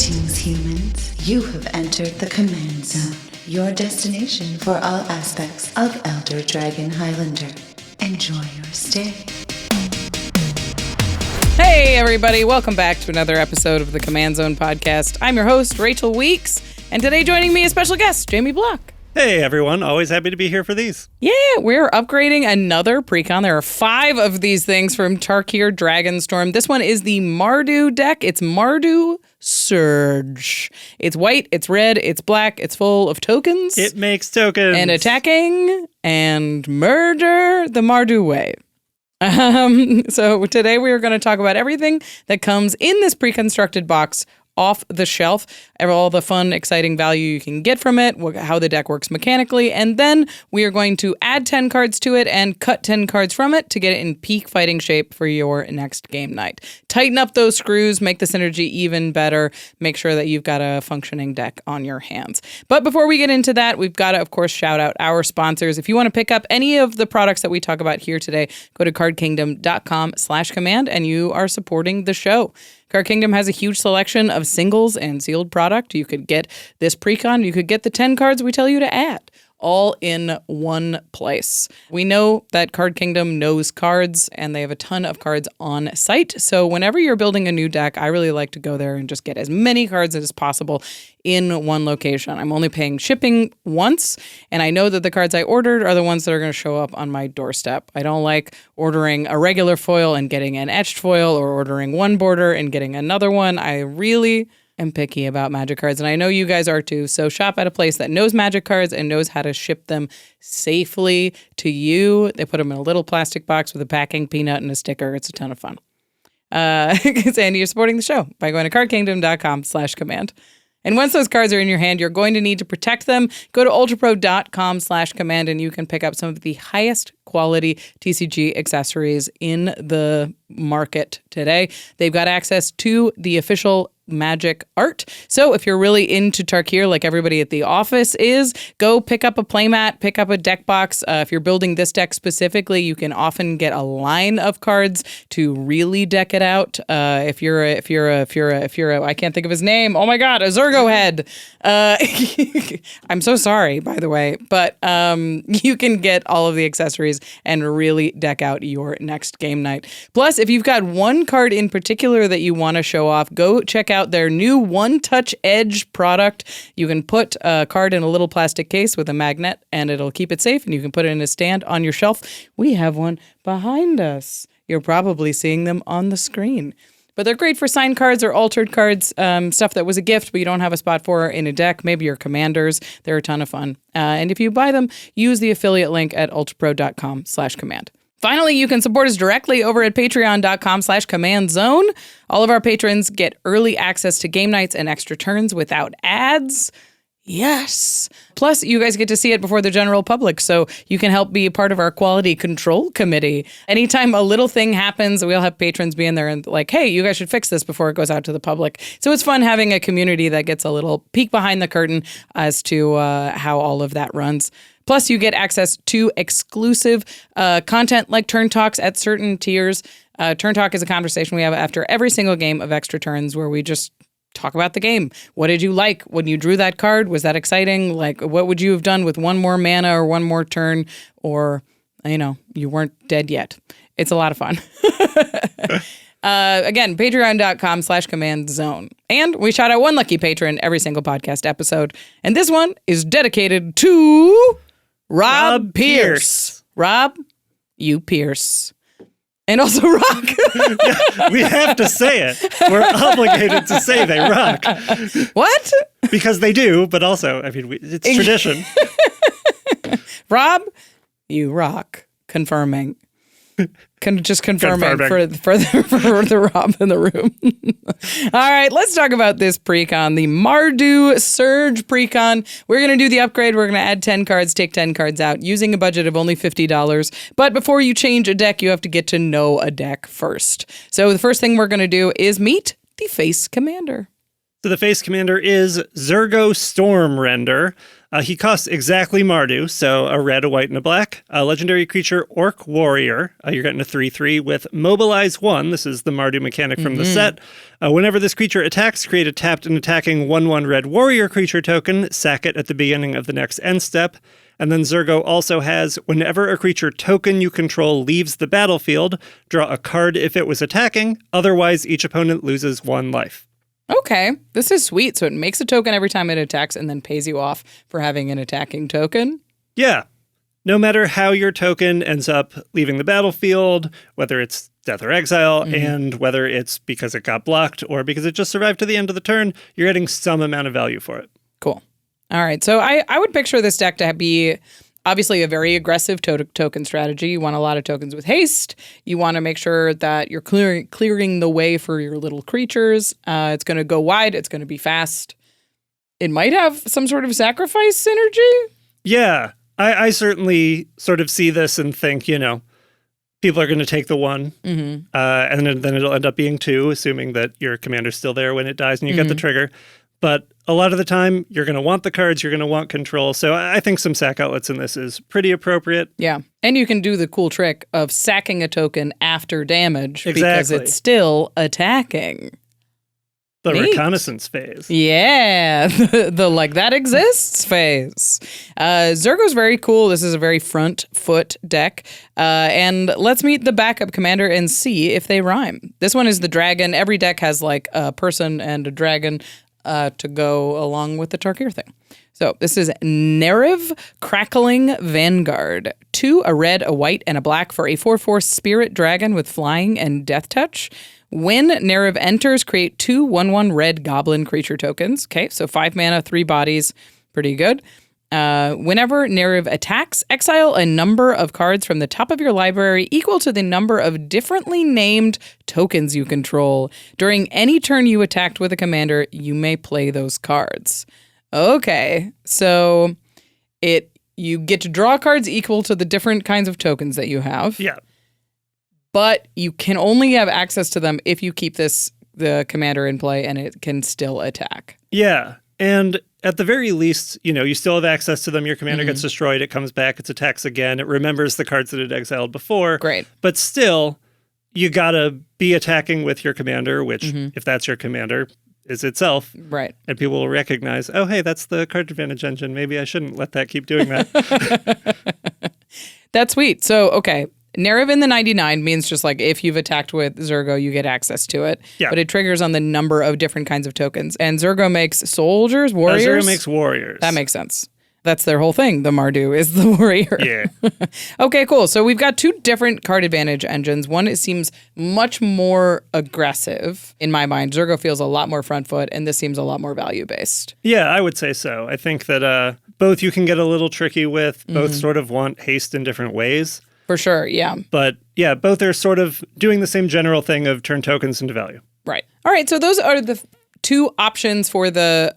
Greetings, humans. You have entered the Command Zone, your destination for all aspects of Elder Dragon Highlander. Enjoy your stay. Hey, everybody. Welcome back to another episode of the Command Zone podcast. I'm your host, Rachel Weeks, and today joining me is special guest, Jamie Block. Hey, everyone. Always happy to be here for these. Yeah, we're upgrading another Precon. There are 5 of these things from Tarkir Dragonstorm. This one is the Mardu deck. It's Mardu Surge. It's white, it's red, it's black, it's full of tokens. It makes tokens. And attacking and murder the Mardu way. So today we are going to talk about everything that comes in this pre-constructed box off the shelf, all the fun, exciting value you can get from it, how the deck works mechanically, and then we are going to add 10 cards to it and cut 10 cards from it to get it in peak fighting shape for your next game night. Tighten up those screws, make the synergy even better, make sure that you've got a functioning deck on your hands. But before we get into that, we've got to, of course, shout out our sponsors. If you want to pick up any of the products that we talk about here today, go to cardkingdom.com/command and you are supporting the show. Card Kingdom has a huge selection of singles and sealed product. You could get this Precon, you could get the 10 cards we tell you to add, all in one place. We know that Card Kingdom knows cards, and they have a ton of cards on site. So whenever you're building a new deck, I really like to go there and just get as many cards as possible in one location. I'm only paying shipping once, and I know that the cards I ordered are the ones that are going to show up on my doorstep. I don't like ordering a regular foil and getting an etched foil, or ordering one border and getting another one. I really am picky about Magic cards, and I know you guys are too. So shop at a place that knows Magic cards and knows how to ship them safely to you. They put them in a little plastic box with a packing peanut and a sticker. It's a ton of fun. And you're supporting the show by going to cardkingdom.com/command. And once those cards are in your hand, you're going to need to protect them. Go to ultrapro.com/command and you can pick up some of the highest quality TCG accessories in the market today. They've got access to the official Magic art. So if you're really into Tarkir, like everybody at the office is, go pick up a playmat, pick up a deck box. If you're building this deck specifically, you can often get a line of cards to really deck it out. If you're a, I can't think of his name. Oh my God, a Zergo head. I'm so sorry, by the way, but you can get all of the accessories and really deck out your next game night. Plus, if you've got one card in particular that you want to show off, go check out their new One Touch Edge product. You can put a card in a little plastic case with a magnet and it'll keep it safe, and you can put it in a stand on your shelf. We have one behind us. You're probably seeing them on the screen. But they're great for signed cards or altered cards, stuff that was a gift but you don't have a spot for in a deck, maybe your commanders. They're a ton of fun. And if you buy them, use the affiliate link at ultrapro.com/command. Finally, you can support us directly over at patreon.com/commandzone. All of our patrons get early access to game nights and extra turns without ads. Yes. Plus, you guys get to see it before the general public, so you can help be a part of our quality control committee. Anytime a little thing happens, we'll have patrons be in there and like, hey, you guys should fix this before it goes out to the public. So it's fun having a community that gets a little peek behind the curtain as to how all of that runs. Plus, you get access to exclusive content like Turn Talks at certain tiers. Turn Talk is a conversation we have after every single game of Extra Turns where we just talk about the game. What did you like when you drew that card? Was that exciting? Like, what would you have done with one more mana or one more turn? Or, you weren't dead yet. It's a lot of fun. Again, patreon.com/commandzone. And we shout out one lucky patron every single podcast episode. And this one is dedicated to Rob Pierce. Rob, you Pierce. And also rock. Yeah, we have to say it. We're obligated to say they rock. What? Because they do, but also, it's tradition. Rob, you rock. Confirming. Just confirming for the Rob in the room. All right, let's talk about this Precon, the Mardu Surge Precon. We're going to do the upgrade. We're going to add 10 cards, take 10 cards out using a budget of only $50. But before you change a deck, you have to get to know a deck first. So the first thing we're going to do is meet the face commander. So the face commander is Zergo Storm Render. He costs exactly Mardu, so a red, a white, and a black. A legendary creature, Orc Warrior. You're getting a 3/3 with Mobilize 1. This is the Mardu mechanic from the set. Whenever this creature attacks, create a tapped and attacking 1/1 red warrior creature token. Sack it at the beginning of the next end step. And then Zergo also has, whenever a creature token you control leaves the battlefield, draw a card if it was attacking. Otherwise, each opponent loses 1 life. Okay, this is sweet. So it makes a token every time it attacks and then pays you off for having an attacking token? Yeah. No matter how your token ends up leaving the battlefield, whether it's death or exile, and whether it's because it got blocked or because it just survived to the end of the turn, you're getting some amount of value for it. Cool. All right, so I would picture this deck to be obviously a very aggressive token strategy. You want a lot of tokens with haste. You want to make sure that you're clearing the way for your little creatures. It's going to go wide. It's going to be fast. It might have some sort of sacrifice synergy. Yeah, I certainly sort of see this and think, people are going to take the 1, and then it'll end up being 2, assuming that your commander's still there when it dies and you get the trigger. But a lot of the time, you're going to want the cards, you're going to want control. So I think some sack outlets in this is pretty appropriate. Yeah. And you can do the cool trick of sacking a token after damage because Exactly. it's still attacking. The Neat. reconnaissance phase. Yeah, the like that exists phase. Zergo's very cool. This is a very front foot deck. And let's meet the backup commander and see if they rhyme. This one is the dragon. Every deck has like a person and a dragon to go along with the Tarkir thing. So this is Neriv Crackling Vanguard. 2, a red, a white, and a black for a 4/4 spirit dragon with flying and death touch. When Neriv enters, create 2 1/1 red goblin creature tokens. Okay, so 5 mana, 3 bodies. Pretty good. Whenever Neriv attacks, exile a number of cards from the top of your library equal to the number of differently named tokens you control. During any turn you attacked with a commander, you may play those cards. Okay, so you get to draw cards equal to the different kinds of tokens that you have. Yeah. But you can only have access to them if you keep the commander in play and it can still attack. Yeah. And at the very least, you still have access to them. Your commander gets destroyed. It comes back. It attacks again. It remembers the cards that it exiled before. Great. But still, you got to be attacking with your commander, which, if that's your commander, is itself. Right. And people will recognize, oh, hey, that's the card advantage engine. Maybe I shouldn't let that keep doing that. That's sweet. So, okay. Neriv in the 99 means just like if you've attacked with Zergo, you get access to it. Yeah. But it triggers on the number of different kinds of tokens. And Zergo makes soldiers, warriors. Zergo makes warriors. That makes sense. That's their whole thing. The Mardu is the warrior. Yeah. Okay, cool. So we've got 2 different card advantage engines. One, it seems much more aggressive in my mind. Zergo feels a lot more front foot, and this seems a lot more value based. Yeah, I would say so. I think that both you can get a little tricky with. Both sort of want haste in different ways. For sure, yeah. But yeah, both are sort of doing the same general thing of turn tokens into value. Right. All right, so those are the 2 options for the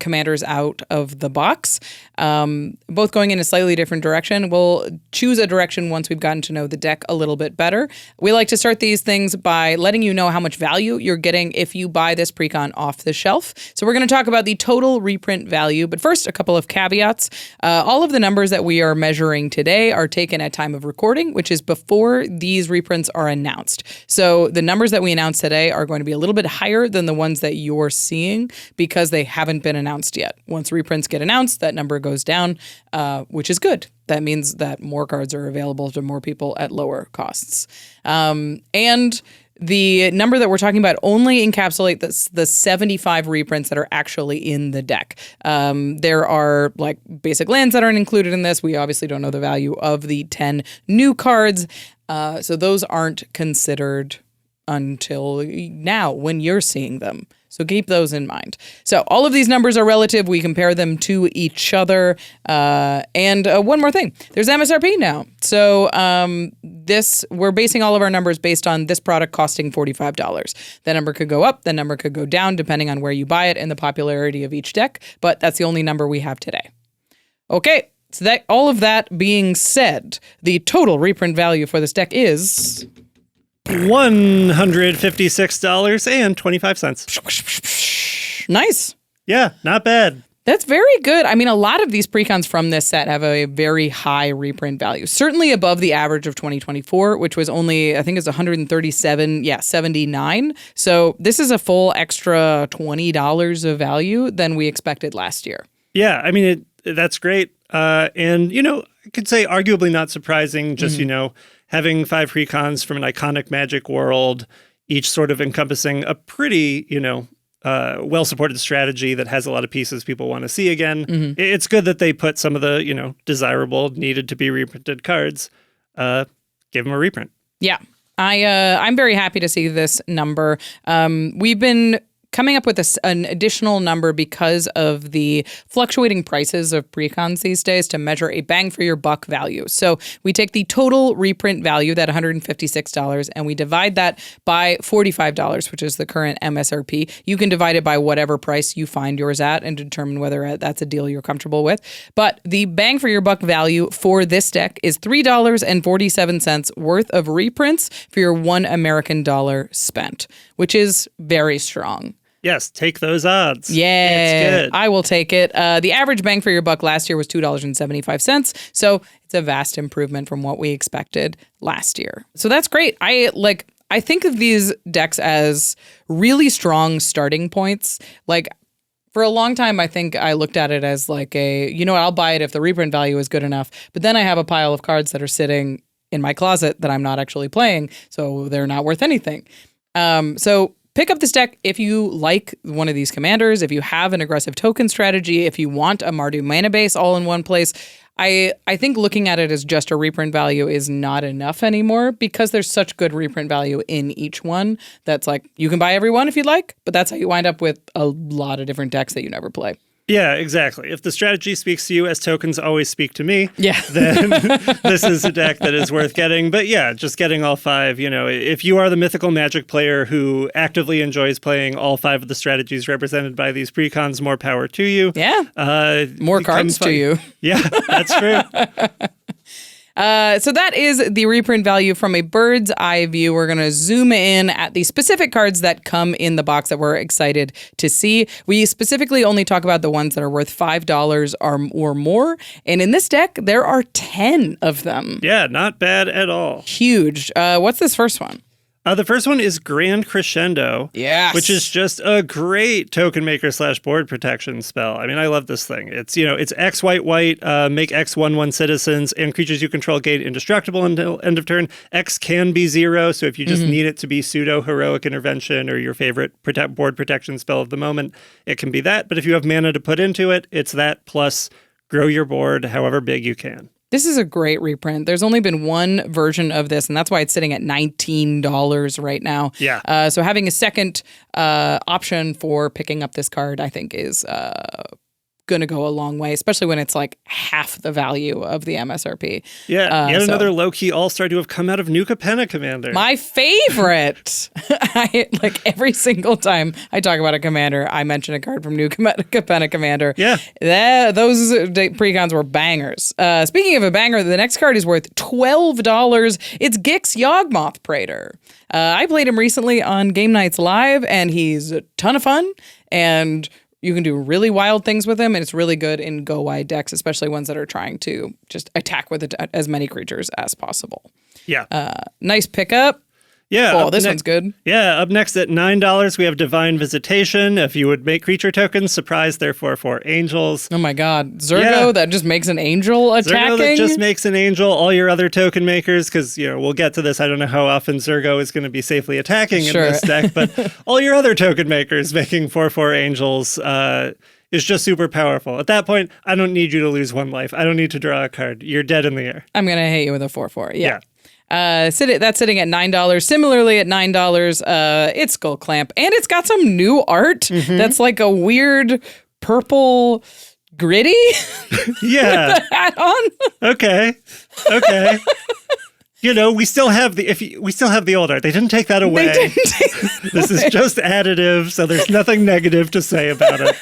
commanders out of the box, both going in a slightly different direction. We'll choose a direction once we've gotten to know the deck a little bit better. We like to start these things by letting you know how much value you're getting if you buy this Precon off the shelf. So we're going to talk about the total reprint value, but first, a couple of caveats. All of the numbers that we are measuring today are taken at time of recording, which is before these reprints are announced. So the numbers that we announced today are going to be a little bit higher than the ones that you're seeing because they haven't been announced yet. Once reprints get announced, that number goes down, which is good. That means that more cards are available to more people at lower costs. And the number that we're talking about only encapsulate the 75 reprints that are actually in the deck. There are like basic lands that aren't included in this. We obviously don't know the value of the 10 new cards. So those aren't considered until now when you're seeing them. So keep those in mind. So all of these numbers are relative. We compare them to each other. And one more thing, there's MSRP now. So we're basing all of our numbers based on this product costing $45. That number could go up, the number could go down depending on where you buy it and the popularity of each deck. But that's the only number we have today. Okay, so that all of that being said, the total reprint value for this deck is $156.25. nice. Yeah, not bad. That's very good. I mean, a lot of these precons from this set have a very high reprint value, certainly above the average of 2024, which was only, I think it's 79. So this is a full extra $20 of value than we expected last year. Yeah, I mean, that's great. And, I could say arguably not surprising, just, having 5 precons from an iconic Magic world, each sort of encompassing a pretty, well-supported strategy that has a lot of pieces people want to see again. It's good that they put some of the, desirable, needed to be reprinted cards, give them a reprint. Yeah, I'm very happy to see this number. We've been coming up with an additional number because of the fluctuating prices of precons these days to measure a bang for your buck value. So we take the total reprint value, that $156, and we divide that by $45, which is the current MSRP. You can divide it by whatever price you find yours at and determine whether that's a deal you're comfortable with. But the bang for your buck value for this deck is $3.47 worth of reprints for your $1 American spent, which is very strong. Yes, take those odds. Yeah, it's good. I will take it. The average bang for your buck last year was $2.75, so it's a vast improvement from what we expected last year. So that's great. I think of these decks as really strong starting points. Like, for a long time, I think I looked at it as like I'll buy it if the reprint value is good enough. But then I have a pile of cards that are sitting in my closet that I'm not actually playing, so they're not worth anything. So pick up this deck if you like one of these commanders, if you have an aggressive token strategy, if you want a Mardu mana base all in one place. I think looking at it as just a reprint value is not enough anymore because there's such good reprint value in each one that's like, you can buy every one if you'd like, but that's how you wind up with a lot of different decks that you never play. Yeah, exactly. If the strategy speaks to you as tokens always speak to me, yeah, then this is a deck that is worth getting. But yeah, just getting all 5, if you are the mythical Magic player who actively enjoys playing all 5 of the strategies represented by these precons, more power to you. Yeah, more cards to you. Yeah, that's true. So that is the reprint value from a bird's eye view. We're going to zoom in at the specific cards that come in the box that we're excited to see. We specifically only talk about the ones that are worth $5 or more. And in this deck, there are 10 of them. Yeah, not bad at all. Huge. What's this first one? The first one is Grand Crescendo, yes, which is just a great token maker / board protection spell. I mean, I love this thing. It's, it's X white, make X 1/1 citizens and creatures you control gain indestructible until end of turn. X can be 0, so if you just need it to be pseudo heroic intervention or your favorite board protection spell of the moment, it can be that. But if you have mana to put into it, it's that plus grow your board however big you can. This is a great reprint. There's only been one version of this, and that's why it's sitting at $19 right now. Yeah. So having a second option for picking up this card, I think, is going to go a long way, especially when it's like half the value of the MSRP. Yeah, yet another low-key all-star to have come out of New Capenna Commander. My favorite! Every single time I talk about a commander, I mention a card from New Capenna Commander. Yeah. Those precons were bangers. Speaking of a banger, the next card is worth $12. It's Gix Yawgmoth Praetor. I played him recently on Game Nights Live, and he's a ton of fun, and you can do really wild things with him, and it's really good in go-wide decks, especially ones that are trying to just attack with as many creatures as possible. Yeah. Nice pickup. Yeah. Oh, this one's good. Yeah. Up next at $9, we have Divine Visitation. If you would make creature tokens, surprise, therefore 4 angels. Oh my God. Zergo that just makes an angel attacking? Zergo that just makes an angel. All your other token makers, because, we'll get to this. I don't know how often Zergo is going to be safely attacking in this deck, but all your other token makers making 4/4 angels is just super powerful. At that point, I don't need you to lose 1 life. I don't need to draw a card. You're dead in the air. I'm going to hit you with a 4/4. Yeah. That's sitting at $9. Similarly at $9, it's Skull Clamp, and it's got some new art that's like a weird purple gritty. Yeah, with the hat on. Okay. We still have the old art. They didn't take that away. This is just additive, so there's nothing negative to say about it.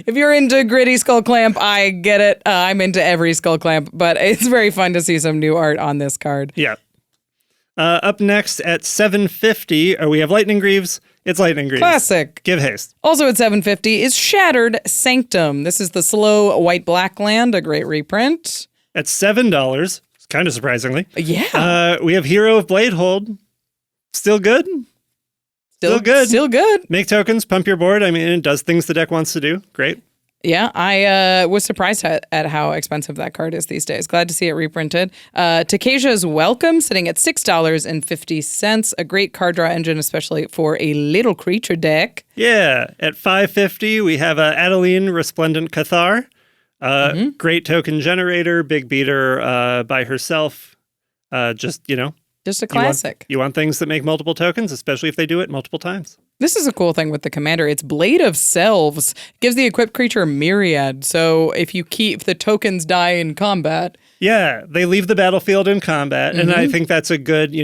If you're into gritty Skull Clamp, I get it. I'm into every Skull Clamp, but it's very fun to see some new art on this card. Yeah. Up next at $7.50, we have Lightning Greaves. It's lightning greens. Classic. Give haste. Also at $7.50 is Shattered Sanctum. This is the slow white-black land, a great reprint. At $7, kind of surprisingly. Yeah. We have Hero of Bladehold. Still good? Still good. Still good. Make tokens, pump your board. I mean, it does things the deck wants to do. Great. Yeah, I was surprised at how expensive that card is these days. Glad to see it reprinted. Takesha's Welcome, sitting at $6.50. A great card draw engine, especially for a little creature deck. Yeah, at $5.50, we have Adeline Resplendent Cathar. Great token generator, big beater by herself. Just a classic. You want things that make multiple tokens, especially if they do it multiple times. This is a cool thing with the commander. It's Blade of Selves. Gives the equipped creature Myriad. So if the tokens die in combat. Yeah, they leave the battlefield in combat. And I think that's a good,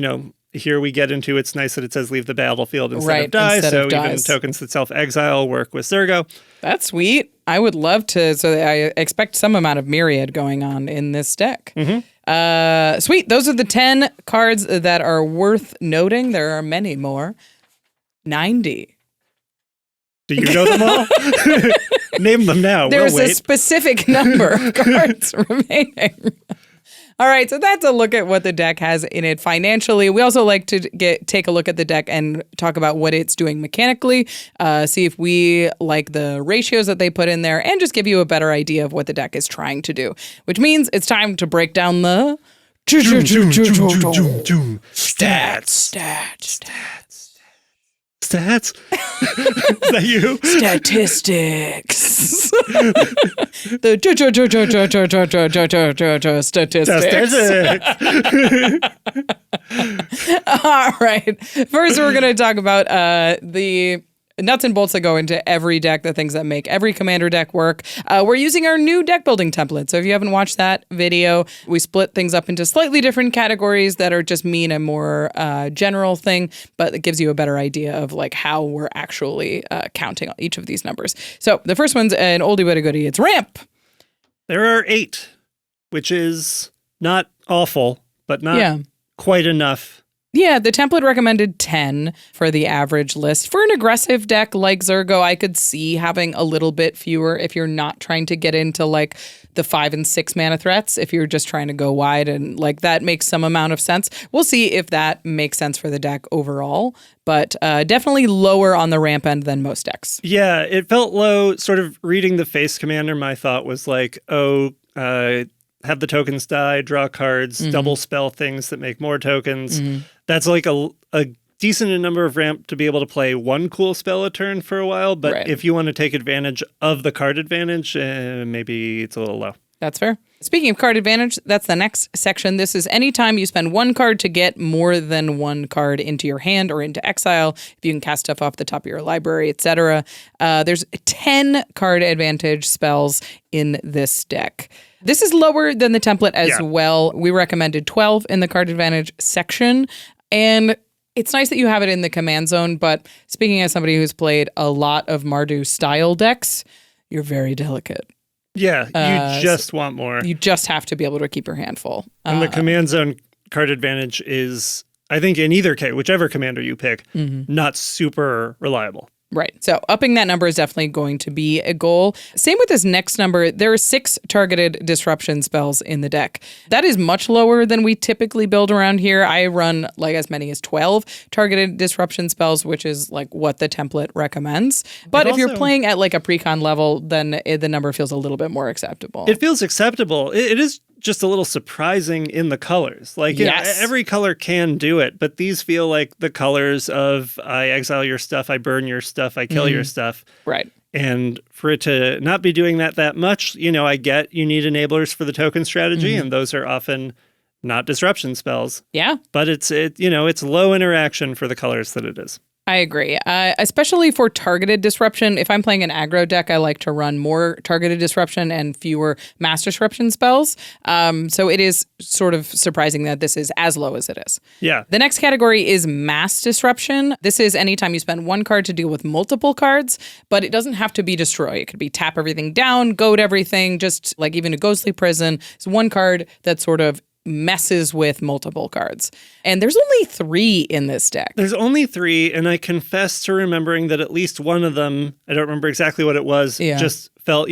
here we get into it's nice that it says leave the battlefield instead of die. So even tokens that self-exile work with Zergo. That's sweet. I would love to. So I expect some amount of Myriad going on in this deck. Sweet. Those are the 10 cards that are worth noting. There are many more. 90. Do you know them all? Name them now. There's a specific number of cards remaining. All right, so that's a look at what the deck has in it financially. We also like to take a look at the deck and talk about what it's doing mechanically, see if we like the ratios that they put in there, and just give you a better idea of what the deck is trying to do, which means it's time to break down the stats. Stats? Is that you? Statistics. The statistics. All right. First, we're going to talk about the nuts and bolts that go into every deck, the things that make every commander deck work. We're using our new deck building template. So if you haven't watched that video, we split things up into slightly different categories that are just mean a more general thing, but it gives you a better idea of like how we're actually counting each of these numbers. So the first one's an oldie but a goodie. It's ramp. There are 8, which is not awful, but not quite enough. Yeah, the template recommended 10 for the average list. For an aggressive deck like Zergo, I could see having a little bit fewer if you're not trying to get into like the 5 and 6 mana threats. If you're just trying to go wide, and like that makes some amount of sense. We'll see if that makes sense for the deck overall, but definitely lower on the ramp end than most decks. Yeah, it felt low. Sort of reading the face commander, my thought was like, have the tokens die, draw cards, double spell things that make more tokens. That's like a decent number of ramp to be able to play one cool spell a turn for a while. But if you want to take advantage of the card advantage, maybe it's a little low. That's fair. Speaking of card advantage, that's the next section. This is anytime you spend one card to get more than one card into your hand or into exile. If you can cast stuff off the top of your library, etc. There's 10 card advantage spells in this deck. This is lower than the template as well. We recommended 12 in the card advantage section. And it's nice that you have it in the command zone, but speaking as somebody who's played a lot of Mardu style decks, you're very delicate. Yeah, you just want more. You just have to be able to keep your hand full. And the command zone card advantage is, I think in either case, whichever commander you pick, not super reliable. Right. So upping that number is definitely going to be a goal. Same with this next number. There are 6 targeted disruption spells in the deck. That is much lower than we typically build around here. I run like as many as 12 targeted disruption spells, which is like what the template recommends. But if you're playing at like a Precon level, then the number feels a little bit more acceptable. It feels acceptable. It is just a little surprising in the colors. Like every color can do it, but these feel like the colors of I exile your stuff, I burn your stuff, I kill your stuff. Right. And for it to not be doing that much, I get you need enablers for the token strategy, and those are often not disruption spells. Yeah. But it's low interaction for the colors that it is. I agree. Especially for targeted disruption. If I'm playing an aggro deck, I like to run more targeted disruption and fewer mass disruption spells. So it is sort of surprising that this is as low as it is. Yeah. The next category is mass disruption. This is anytime you spend one card to deal with multiple cards, but it doesn't have to be destroy. It could be tap everything down, goad everything, just like even a ghostly prison. It's one card that sort of messes with multiple cards. And there's only 3 in this deck. There's only 3, and I confess to remembering that at least one of them, I don't remember exactly what it was, just felt,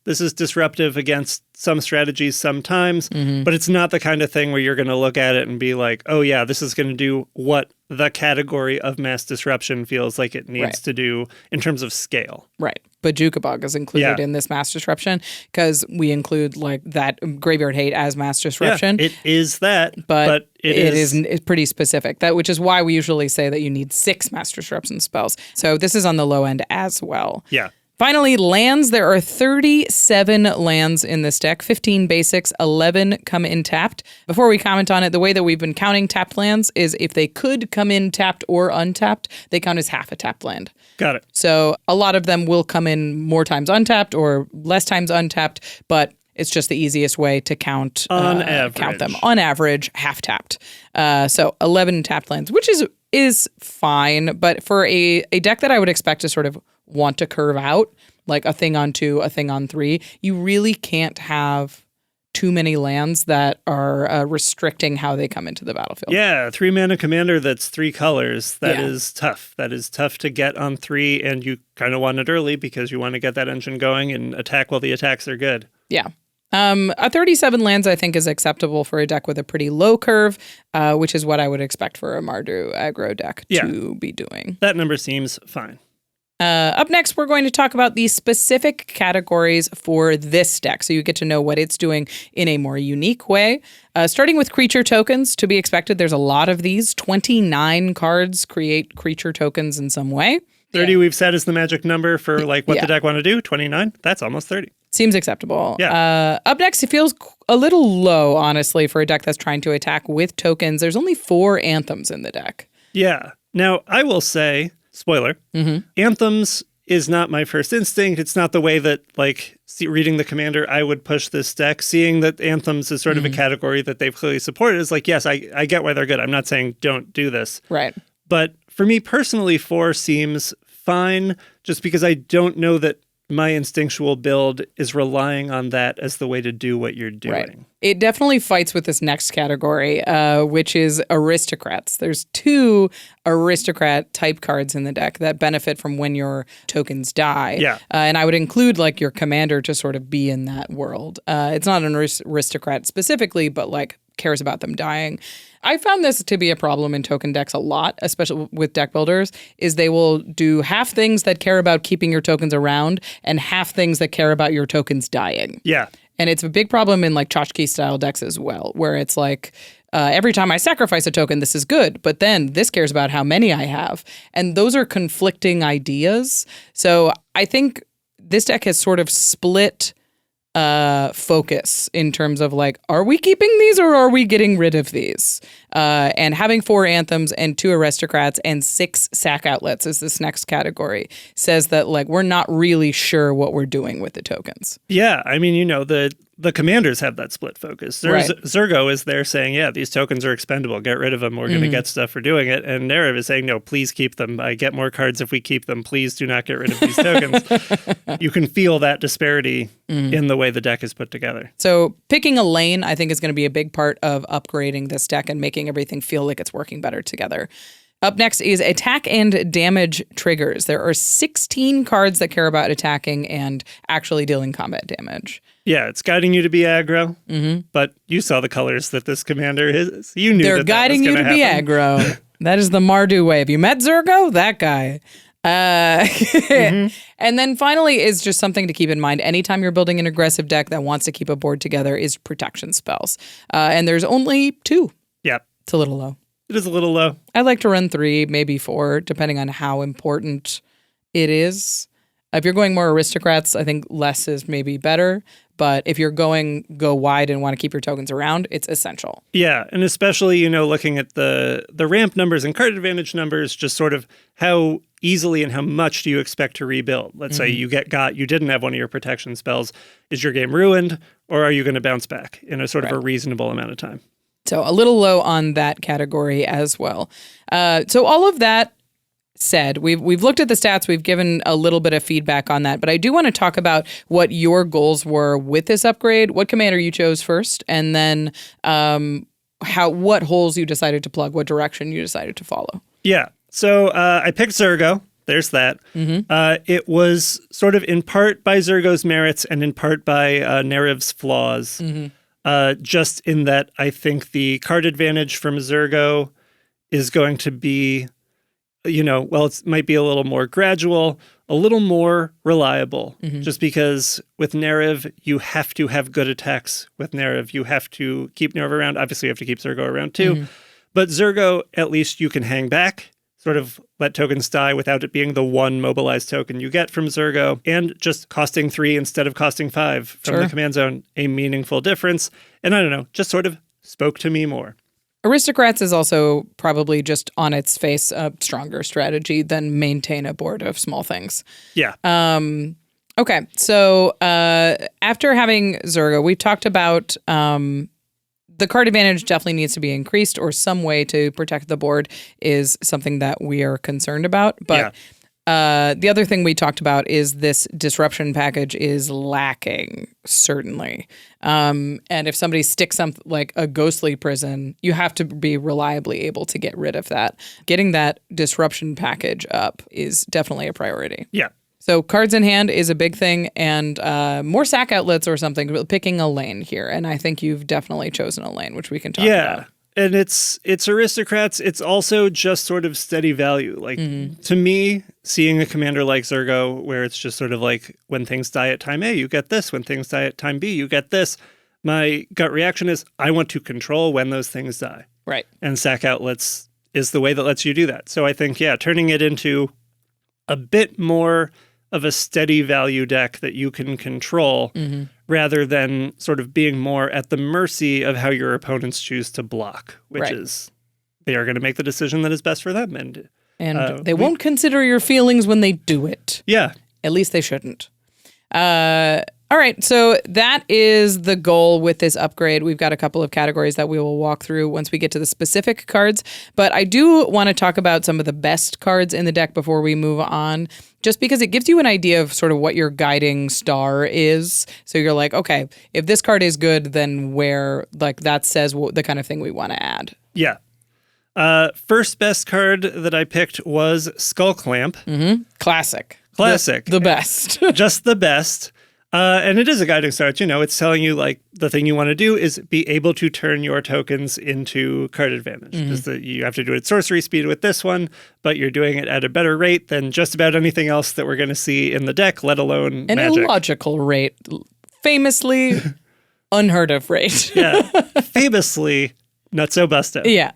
this is disruptive against some strategies sometimes, but it's not the kind of thing where you're going to look at it and be like, oh yeah, this is going to do what the category of mass disruption feels like it needs to do in terms of scale. Right. But Jukabog is included in this mass disruption because we include like that Graveyard Hate as mass disruption. Yeah, it is that, but it's pretty specific. Which is why we usually say that you need 6 mass disruption spells. So this is on the low end as well. Yeah. Finally, lands. There are 37 lands in this deck, 15 basics, 11 come in tapped. Before we comment on it, the way that we've been counting tapped lands is if they could come in tapped or untapped, they count as half a tapped land. Got it. So a lot of them will come in more times untapped or less times untapped, but it's just the easiest way to count them. On average, half tapped. So 11 tapped lands, which is fine, but for a deck that I would expect to sort of want to curve out, like a thing on 2, a thing on 3, you really can't have too many lands that are restricting how they come into the battlefield. Yeah, 3-mana commander that's 3 colors. That is tough. That is tough to get on 3, and you kind of want it early because you want to get that engine going and attack while the attacks are good. Yeah. A 37 lands, I think, is acceptable for a deck with a pretty low curve, which is what I would expect for a Mardu aggro deck to be doing. That number seems fine. Up next, we're going to talk about the specific categories for this deck, so you get to know what it's doing in a more unique way. Starting with creature tokens, to be expected, there's a lot of these. 29 cards create creature tokens in some way. 30 we've said is the magic number for like what the deck want to do. 29, that's almost 30. Seems acceptable. Yeah. Up next, it feels a little low, honestly, for a deck that's trying to attack with tokens. There's only 4 anthems in the deck. Yeah. Now, I will say, spoiler, anthems is not my first instinct. It's not the way that, like, reading the commander, I would push this deck. Seeing that anthems is sort of a category that they've clearly supported is like, yes, I get why they're good. I'm not saying don't do this. Right. But for me personally, 4 seems fine just because I don't know that my instinctual build is relying on that as the way to do what you're doing. Right. It definitely fights with this next category, which is aristocrats. There's 2 aristocrat type cards in the deck that benefit from when your tokens die. Yeah. And I would include like your commander to sort of be in that world. It's not an aristocrat specifically, but like cares about them dying. I found this to be a problem in token decks a lot, especially with deck builders, is they will do half things that care about keeping your tokens around and half things that care about your tokens dying. Yeah. And it's a big problem in like tchotchke style decks as well, where it's like, every time I sacrifice a token, this is good, but then this cares about how many I have. And those are conflicting ideas. So I think this deck has sort of split focus in terms of like, are we keeping these or are we getting rid of these? And having 4 anthems and 2 aristocrats and 6 sack outlets is this next category says that like we're not really sure what we're doing with the tokens. Yeah, I mean, the commanders have that split focus. Zergo is there saying, yeah, these tokens are expendable. Get rid of them. We're going to get stuff for doing it. And Narrative is saying, no, please keep them. I get more cards if we keep them. Please do not get rid of these tokens. You can feel that disparity in the way the deck is put together. So picking a lane, I think, is going to be a big part of upgrading this deck and making everything feel like it's working better together. Up next is attack and damage triggers. There are 16 cards that care about attacking and actually dealing combat damage. Yeah, it's guiding you to be aggro, but you saw the colors that this commander is. You knew they're that guiding was you to happen. be aggro. That is the Mardu way. Have you met Zergo? That guy. And then finally is just something to keep in mind. Anytime you're building an aggressive deck that wants to keep a board together is protection spells. And there's only 2. Yeah. It's a little low. It is a little low. I like to run 3, maybe 4, depending on how important it is. If you're going more aristocrats, I think less is maybe better. But if you're go wide and want to keep your tokens around, it's essential. Yeah, and especially, looking at the ramp numbers and card advantage numbers, just sort of how easily and how much do you expect to rebuild? Let's say you you didn't have one of your protection spells. Is your game ruined, or are you going to bounce back in a sort of a reasonable amount of time? So a little low on that category as well. So all of that said, we've looked at the stats, we've given a little bit of feedback on that, but I do want to talk about what your goals were with this upgrade, what commander you chose first, and then what holes you decided to plug, what direction you decided to follow. Yeah. So I picked Zergo. There's that. It was sort of in part by Zergo's merits and in part by Nerev's flaws. Just in that I think the card advantage from Zergo is going to be, it might be a little more gradual, a little more reliable, just because with Nerev, you have to have good attacks. With Nerev, you have to keep Nerev around. Obviously, you have to keep Zergo around too. But Zergo, at least you can hang back, sort of let tokens die without it being the one mobilized token you get from Zergo, and just costing 3 instead of costing 5 from the command zone, a meaningful difference. And I don't know, just sort of spoke to me more. Aristocrats is also probably just on its face a stronger strategy than maintain a board of small things. Yeah. Okay, so after having Zergo, we talked about the card advantage definitely needs to be increased, or some way to protect the board is something that we are concerned about. But the other thing we talked about is this disruption package is lacking, certainly. And if somebody sticks something like a ghostly prison, you have to be reliably able to get rid of that. Getting that disruption package up is definitely a priority. Yeah. So cards in hand is a big thing, and more sack outlets or something, picking a lane here. And I think you've definitely chosen a lane, which we can talk about. And it's Aristocrats. It's also just sort of steady value. Like, to me, seeing a commander like Zergo, where it's just sort of like, when things die at time A, you get this. When things die at time B, you get this. My gut reaction is, I want to control when those things die. Right. And sack outlets is the way that lets you do that. So I think, turning it into a bit more of a steady value deck that you can control, rather than sort of being more at the mercy of how your opponents choose to block, which is they are going to make the decision that is best for them. And they won't consider your feelings when they do it. Yeah. At least they shouldn't. All right, so that is the goal with this upgrade. We've got a couple of categories that we will walk through once we get to the specific cards. But I do want to talk about some of the best cards in the deck before we move on, just because it gives you an idea of sort of what your guiding star is. So you're like, okay, if this card is good, then that says the kind of thing we want to add. Yeah. First best card that I picked was Skull Clamp. Classic. The best. Just the best. And it is a guiding star. It's telling you, like, the thing you want to do is be able to turn your tokens into card advantage. Because you have to do it at sorcery speed with this one, but you're doing it at a better rate than just about anything else that we're going to see in the deck, let alone an Magic. Illogical rate. Famously unheard of rate. Famously not so busted. Yeah.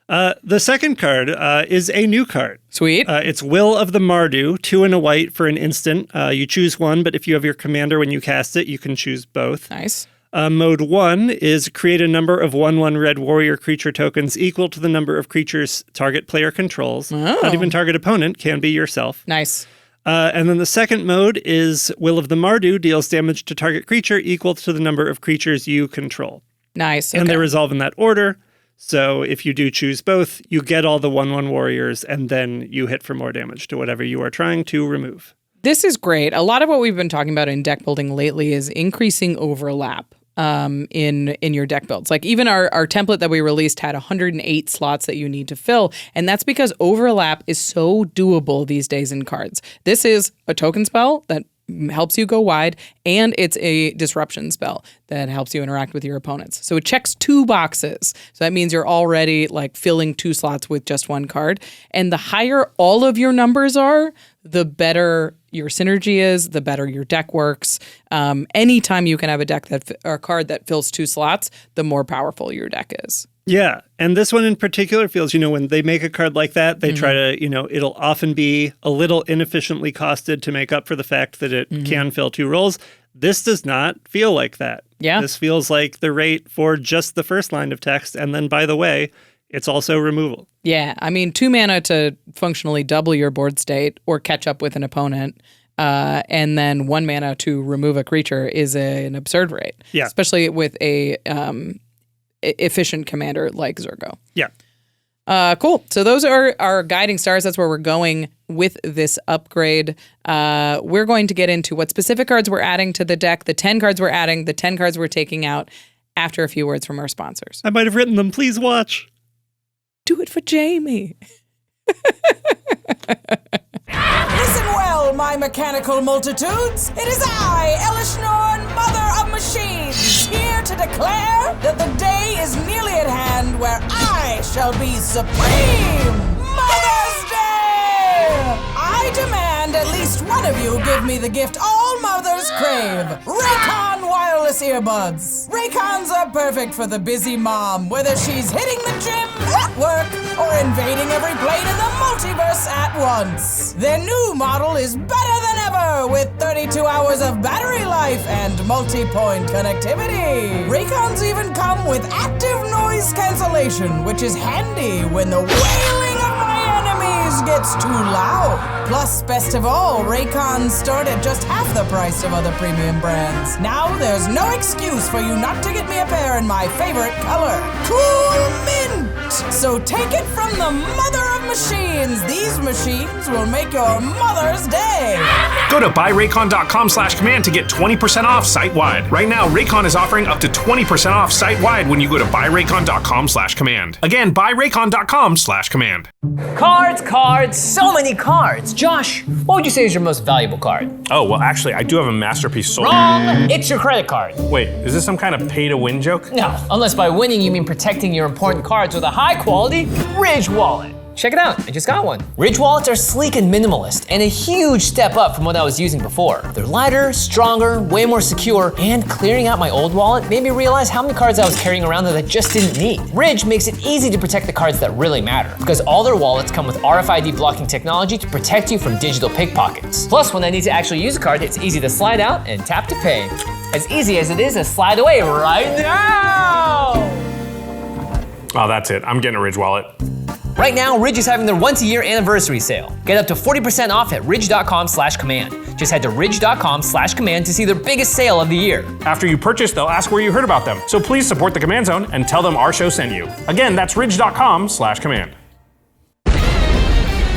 The second card is a new card. Sweet. It's Will of the Mardu, 2 and a white for an instant. You choose one, but if you have your commander when you cast it, you can choose both. Nice. Mode 1 is create a number of 1/1 red warrior creature tokens equal to the number of creatures target player controls. Not even target opponent, can be yourself. Nice. And then the second mode is Will of the Mardu deals damage to target creature equal to the number of creatures you control. Nice. And they resolve in that order. So if you do choose both, you get all the 1/1 warriors, and then you hit for more damage to whatever you are trying to remove. This is great. A lot of what we've been talking about in deck building lately is increasing overlap in your deck builds. Like even our template that we released had 108 slots that you need to fill, and that's because overlap is so doable these days in cards. This is a token spell that helps you go wide, and it's a disruption spell that helps you interact with your opponents. So it checks 2 boxes. So that means you're already like filling 2 slots with just 1 card. And the higher all of your numbers are, the better your synergy is, the better your deck works. Anytime you can have a deck or a card that fills 2 slots, the more powerful your deck is. Yeah. And this one in particular feels, when they make a card like that, they try to, it'll often be a little inefficiently costed to make up for the fact that it can fill 2 roles. This does not feel like that. Yeah. This feels like the rate for just the first line of text. And then, by the way, it's also removal. Yeah. I mean, 2 mana to functionally double your board state or catch up with an opponent. And then 1 mana to remove a creature is an absurd rate. Yeah. Especially with a efficient commander like Zergo. Yeah. Cool. So those are our guiding stars. That's where we're going with this upgrade. We're going to get into what specific cards we're adding to the deck, the 10 cards we're adding, the 10 cards we're taking out, after a few words from our sponsors. I might have written them. Please watch. Do it for Jamie. Listen well, my mechanical multitudes. It is I, Elishnorn, Mother of Machines, here to declare that the day is nearly at hand where I shall be supreme. Mother's Day! I demand at least one of you give me the gift all mothers crave. RAYCON wireless earbuds. RAYCONs are perfect for the busy mom, whether she's hitting the gym, at work, or invading every plane in the multiverse at once. Their new model is better than ever with 32 hours of battery life and multi-point connectivity. RAYCONs even come with active noise cancellation, which is handy when the wailing of my enemies gets too loud. Plus, best of all, RAYCONs start at just half the price of other premium brands. Now there's no excuse for you not to get me a pair in my favorite color, Cool Mint. So take it from the Mother of Machines. These machines will make your Mother's Day. Go to buyraycon.com/command to get 20% off site-wide. Right now, Raycon is offering up to 20% off site-wide when you go to buyraycon.com/command. Again, buyraycon.com/command. Cards, so many cards. Josh, what would you say is your most valuable card? Oh, well, actually, I do have a masterpiece sold. Wrong! It's your credit card. Wait, is this some kind of pay-to-win joke? No, unless by winning you mean protecting your important cards with a high-quality Ridge wallet. Check it out, I just got one. Ridge wallets are sleek and minimalist, and a huge step up from what I was using before. They're lighter, stronger, way more secure, and clearing out my old wallet made me realize how many cards I was carrying around that I just didn't need. Ridge makes it easy to protect the cards that really matter, because all their wallets come with RFID blocking technology to protect you from digital pickpockets. Plus, when I need to actually use a card, it's easy to slide out and tap to pay. As easy as it is to slide away right now! Oh, that's it. I'm getting a Ridge wallet. Right now, Ridge is having their once-a-year anniversary sale. Get up to 40% off at ridge.com/command. Just head to ridge.com/command to see their biggest sale of the year. After you purchase, they'll ask where you heard about them. So please support the Command Zone and tell them our show sent you. Again, that's ridge.com/command.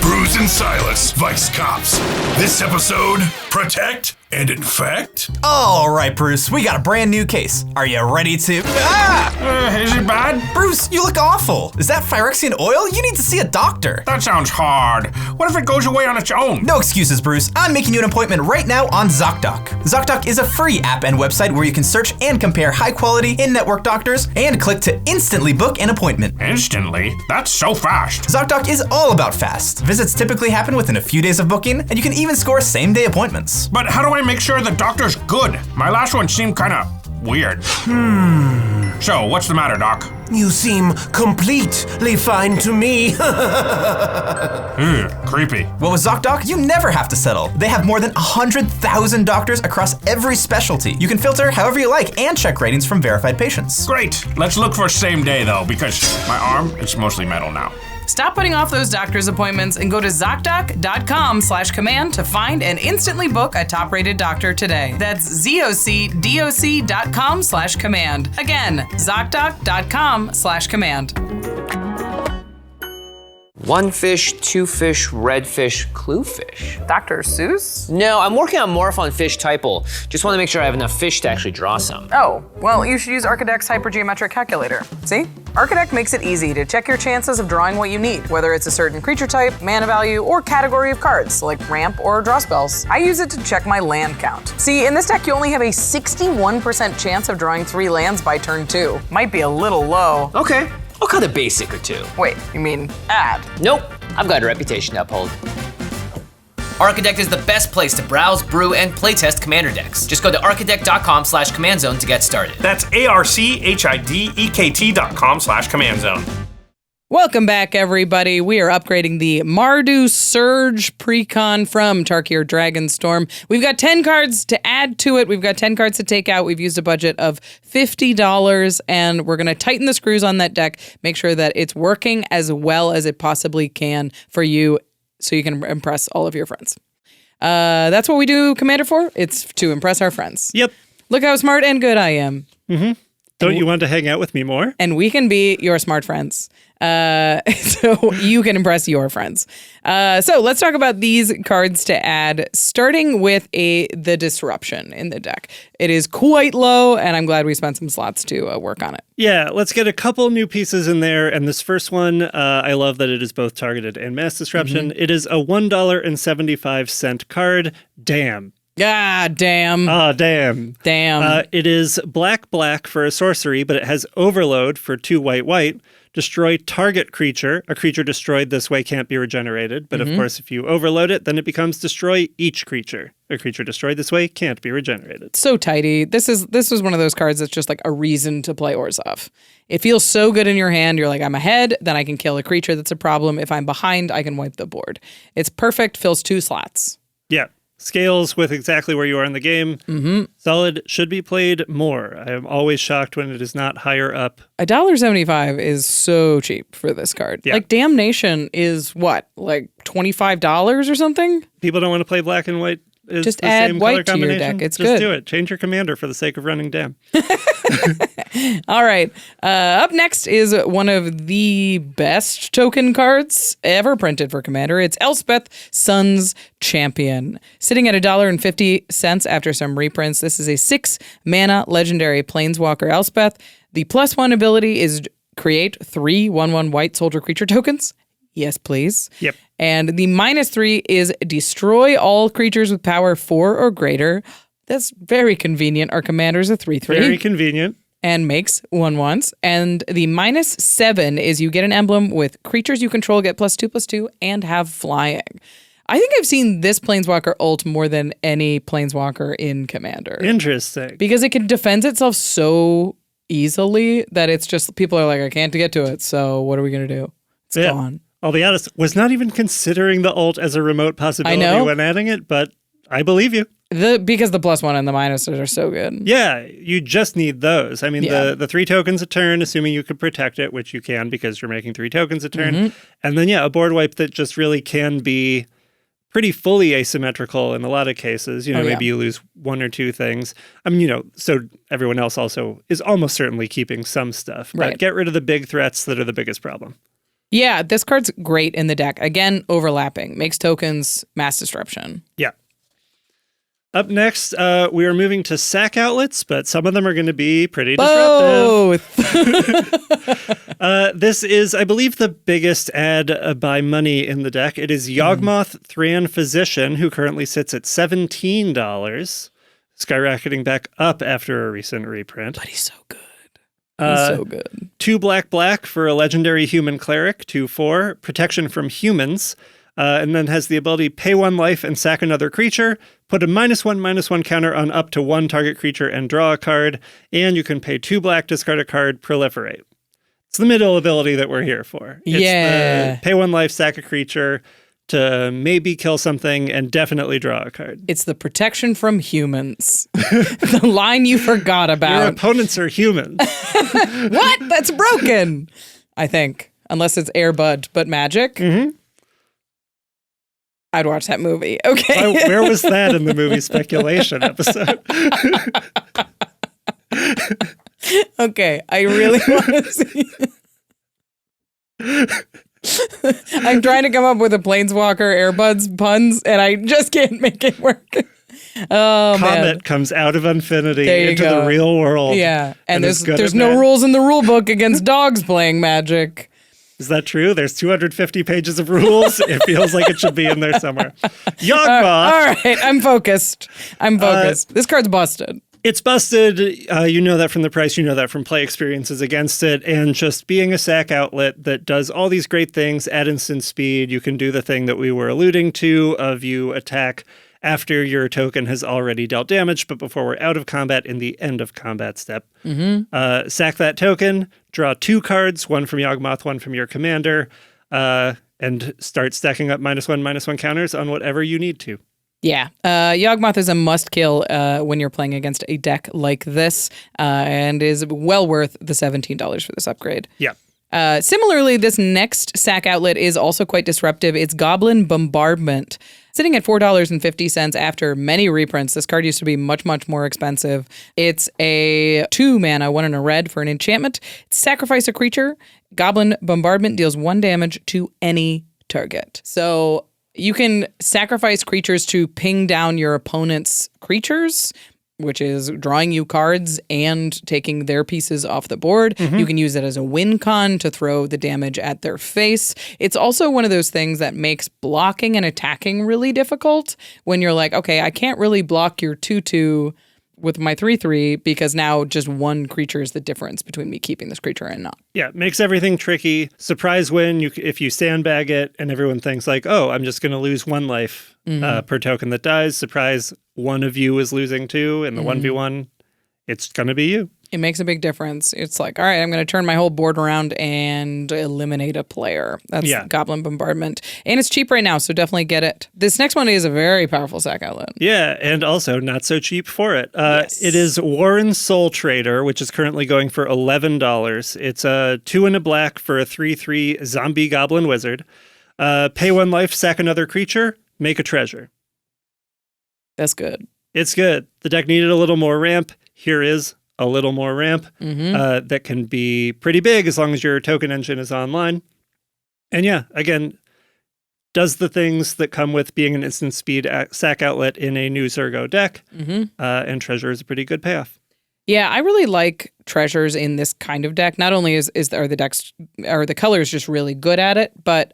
Bruce and Silas, Vice Cops. This episode, Protect and Infect? All right, Bruce, we got a brand new case. Are you ready to... Is it bad? Bruce, you look awful. Is that Phyrexian oil? You need to see a doctor. That sounds hard. What if it goes away on its own? No excuses, Bruce. I'm making you an appointment right now on ZOCDOC. ZOCDOC is a free app and website where you can search and compare high-quality in-network doctors and click to instantly book an appointment. Instantly? That's so fast. ZOCDOC is all about fast. Visits typically happen within a few days of booking, and you can even score same-day appointments. But how do I make sure the doctor's good? My last one seemed kinda weird. So, what's the matter, Doc? You seem completely fine to me. Creepy. Well, with ZOCDOC, you never have to settle. They have more than 100,000 doctors across every specialty. You can filter however you like and check ratings from verified patients. Great. Let's look for same day, though, because my arm, it's mostly metal now. Stop putting off those doctor's appointments and go to ZOCDOC.com/command to find and instantly book a top-rated doctor today. That's ZOCDOC.com/command. Again, ZOCDOC.com/command. One fish, two fish, red fish, clue fish. Dr. Seuss? No, I'm working on Morph on Fish Typal. Just want to make sure I have enough fish to actually draw some. Oh, well, you should use ARCHIDEKT's hypergeometric calculator. See? ARCHIDEKT makes it easy to check your chances of drawing what you need, whether it's a certain creature type, mana value, or category of cards, like ramp or draw spells. I use it to check my land count. See, in this deck, you only have a 61% chance of drawing 3 lands by turn 2. Might be a little low. Okay, I'll cut a basic or two. Wait, you mean add? Nope, I've got a reputation to uphold. ARCHIDEKT is the best place to browse, brew, and playtest commander decks. Just go to archidekt.com/commandzone to get started. That's ARCHIDEKT.com/command-zone. Welcome back, everybody. We are upgrading the Mardu Surge Precon from Tarkir Dragonstorm. We've got 10 cards to add to it. We've got 10 cards to take out. We've used a budget of $50, and we're going to tighten the screws on that deck, make sure that it's working as well as it possibly can for you so you can impress all of your friends. That's what we do Commander for. It's to impress our friends. Yep. Look how smart and good I am. Mm-hmm. Don't you want to hang out with me more? And we can be your smart friends. So you can impress your friends. So let's talk about these cards to add, starting with the disruption in the deck. It is quite low, and I'm glad we spent some slots to work on it. Yeah, let's get a couple new pieces in there. And this first one, I love that it is both targeted and mass disruption. It is a $1.75 card. Damn. Ah, damn. Ah, damn. Damn. It is black for a sorcery, but it has overload for 2 white. Destroy target creature. A creature destroyed this way can't be regenerated. But of course, if you overload it, then it becomes destroy each creature. A creature destroyed this way can't be regenerated. So tidy. This is one of those cards that's just like a reason to play Orzhov. It feels so good in your hand. You're like, I'm ahead, then I can kill a creature that's a problem. If I'm behind, I can wipe the board. It's perfect, fills 2 slots. Yeah. Scales with exactly where you are in the game. Solid, should be played more. I am always shocked when it is not higher up. $1.75 is so cheap for this card. Yeah. Like Damnation is what, like $25 or something? People don't want to play black and white. Just add white to your deck. It's Just good. do it. Change your commander for the sake of running Dam. All right. Up next is one of the best token cards ever printed for Commander. It's Elspeth, Sun's Champion. Sitting at $1.50 after some reprints. This is a 6-mana legendary Planeswalker Elspeth. The +1 ability is create 3 1/1 white soldier creature tokens. Yes, please. Yep. And the -3 is destroy all creatures with power 4 or greater. That's very convenient. Our commander's a 3/3. Very convenient. And makes 1/1s. And the -7 is you get an emblem with creatures you control get +2/+2 and have flying. I think I've seen this Planeswalker ult more than any Planeswalker in Commander. Interesting. Because it can defend itself so easily that it's just, people are like, I can't get to it, so what are we going to do? It's gone. I'll be honest, was not even considering the ult as a remote possibility when adding it, but I believe you. Because the +1 and the minuses are so good. Yeah, you just need those. I mean, the 3 tokens a turn, assuming you could protect it, which you can because you're making 3 tokens a turn. And then, a board wipe that just really can be pretty fully asymmetrical in a lot of cases. Maybe you lose 1 or 2 things. I mean, so everyone else also is almost certainly keeping some stuff. But get rid of the big threats that are the biggest problem. Yeah, this card's great in the deck. Again, overlapping. Makes tokens, mass disruption. Yeah. Up next, we are moving to sack outlets, but some of them are going to be pretty disruptive. This is, I believe, the biggest add by money in the deck. It is Yawgmoth Thran Physician, who currently sits at $17, skyrocketing back up after a recent reprint. But he's so good. He's so good. 2 black for a legendary human cleric, 2/4, protection from humans, and then has the ability pay 1 life and sack another creature, put a -1/-1 counter on up to 1 target creature and draw a card, and you can pay 2 black, discard a card, proliferate. It's the middle ability that we're here for. It's the pay 1 life, sack a creature to maybe kill something and definitely draw a card. It's the protection from humans. The line you forgot about. Your opponents are humans. What? That's broken, I think. Unless it's Air Bud, but magic. I'd watch that movie. Okay. Where was that in the movie speculation episode? Okay, I really want to see. I'm trying to come up with a Planeswalker Airbuds puns, and I just can't make it work. Oh, Comet comes out of infinity into go. the real world. Yeah, and there's no rules in the rule book against dogs playing Magic. Is that true? There's 250 pages of rules. It feels like it should be in there somewhere. Yawgmoth. All right, I'm focused. This card's busted. It's busted. You know that from the price. You know that from play experiences against it. And just being a sack outlet that does all these great things at instant speed, you can do the thing that we were alluding to of you attack after your token has already dealt damage, but before we're out of combat in the end of combat step. Sack that token, draw 2 cards, 1 from Yawgmoth, 1 from your commander, and start stacking up -1/-1 counters on whatever you need to. Yeah. Yawgmoth is a must kill when you're playing against a deck like this, and is well worth the $17 for this upgrade. Yeah. Similarly, this next sack outlet is also quite disruptive. It's Goblin Bombardment. Sitting at $4.50 after many reprints. This card used to be much, much more expensive. It's a 2 mana, 1 and a red for an enchantment. Sacrifice a creature. Goblin Bombardment deals 1 damage to any target. So you can sacrifice creatures to ping down your opponent's creatures, which is drawing you cards and taking their pieces off the board. You can use it as a win con to throw the damage at their face. It's also one of those things that makes blocking and attacking really difficult when you're like, okay, I can't really block your 2/2 with my 3/3 because now just one creature is the difference between me keeping this creature and not. Yeah, makes everything tricky. Surprise win if you sandbag it and everyone thinks like, oh, I'm just going to lose 1 life per token that dies. Surprise, one of you is losing 2 in the 1v1. It's going to be you. It makes a big difference. It's like, all right, I'm going to turn my whole board around and eliminate a player. That's Goblin Bombardment. And it's cheap right now, so definitely get it. This next one is a very powerful sack outlet. Yeah, and also not so cheap for it. It is Warren Soul Trader, which is currently going for $11. It's a 2 and a black for a 3/3 zombie goblin wizard. Pay 1 life, sack another creature, make a treasure. That's good. It's good. The deck needed a little more ramp. Here is a little more ramp that can be pretty big as long as your token engine is online. And yeah, again, does the things that come with being an instant speed sack outlet in a new Zergo deck. And treasure is a pretty good payoff. Yeah, I really like treasures in this kind of deck. Not only are the decks or the colors just really good at it, but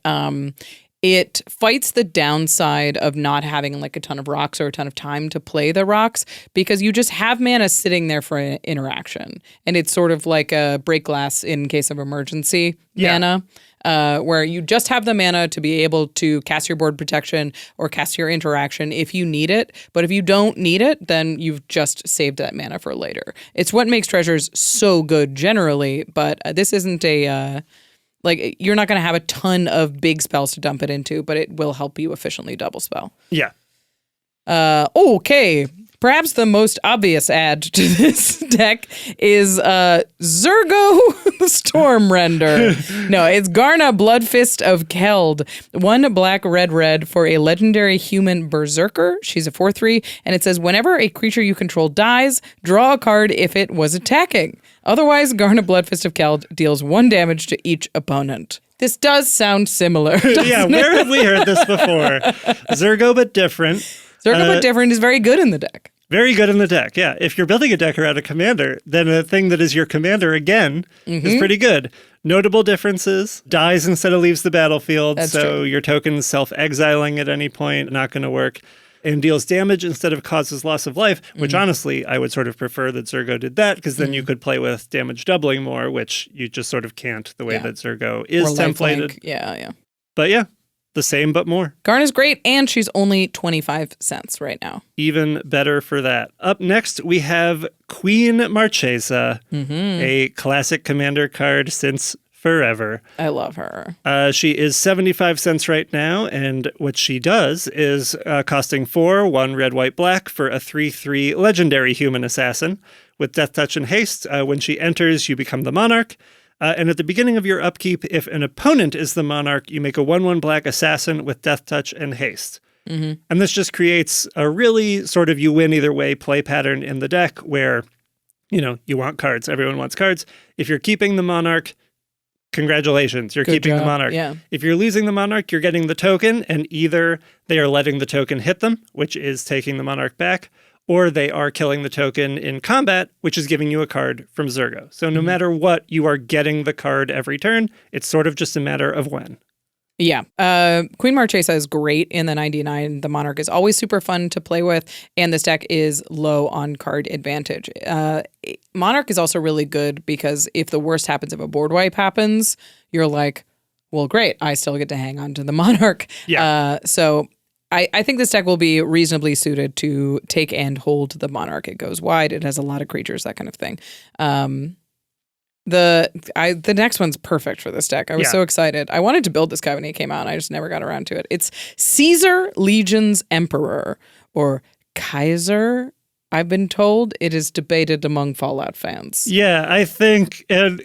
it fights the downside of not having like a ton of rocks or a ton of time to play the rocks because you just have mana sitting there for an interaction. And it's sort of like a break glass in case of emergency mana, where you just have the mana to be able to cast your board protection or cast your interaction if you need it. But if you don't need it, then you've just saved that mana for later. It's what makes treasures so good generally, but this isn't a... Like, you're not going to have a ton of big spells to dump it into, but it will help you efficiently double spell. Yeah. Okay. Perhaps the most obvious add to this deck is Zergo Stormrender. No, it's Garna Bloodfist of Keld. 1 black, red for a legendary human berserker. She's a 4/3, and it says whenever a creature you control dies, draw a card if it was attacking. Otherwise, Garna Bloodfist of Keld deals 1 damage to each opponent. This does sound similar. Yeah, where have we heard this before? Zergo but different. Zergo but different is very good in the deck. Very good in the deck, yeah. If you're building a deck around a commander, then a thing that is your commander again is pretty good. Notable differences: dies instead of leaves the battlefield, That's so true. your token's self-exiling at any point, not going to work. And deals damage instead of causes loss of life, which honestly, I would sort of prefer that Zergo did that, because then you could play with damage doubling more, which you just sort of can't the way that Zergo is Or templated. lifelink. Yeah. But yeah, the same but more. Garna's great, and she's only 25 cents right now. Even better for that. Up next, we have Queen Marchesa, a classic commander card since forever. I love her. She is 75 cents right now, and what she does is costing 4, 1 red, white, black for a 3/3 legendary human assassin with Death Touch and Haste. When she enters, you become the monarch. And at the beginning of your upkeep, if an opponent is the monarch, you make a 1/1 black assassin with Death Touch and Haste. And this just creates a really sort of you win either way play pattern in the deck where, you know, you want cards. Everyone wants cards. If you're keeping the monarch, congratulations, you're Good keeping job. the monarch. Yeah. If you're losing the monarch, you're getting the token, and either they are letting the token hit them, which is taking the monarch back, or they are killing the token in combat, which is giving you a card from Zergo. So no matter what, you are getting the card every turn. It's sort of just a matter of when. Yeah. Queen Marchesa is great in the 99. The Monarch is always super fun to play with, and this deck is low on card advantage. Monarch is also really good because if the worst happens, if a board wipe happens, you're like, well, great, I still get to hang on to the Monarch. Yeah. So I think this deck will be reasonably suited to take and hold the Monarch. It goes wide. It has a lot of creatures, that kind of thing. The next one's perfect for this deck. I was so excited. I wanted to build this guy when he came out, and I just never got around to it. It's Caesar Legion's Emperor, or Kaiser, I've been told. It is debated among Fallout fans. Yeah, I think, and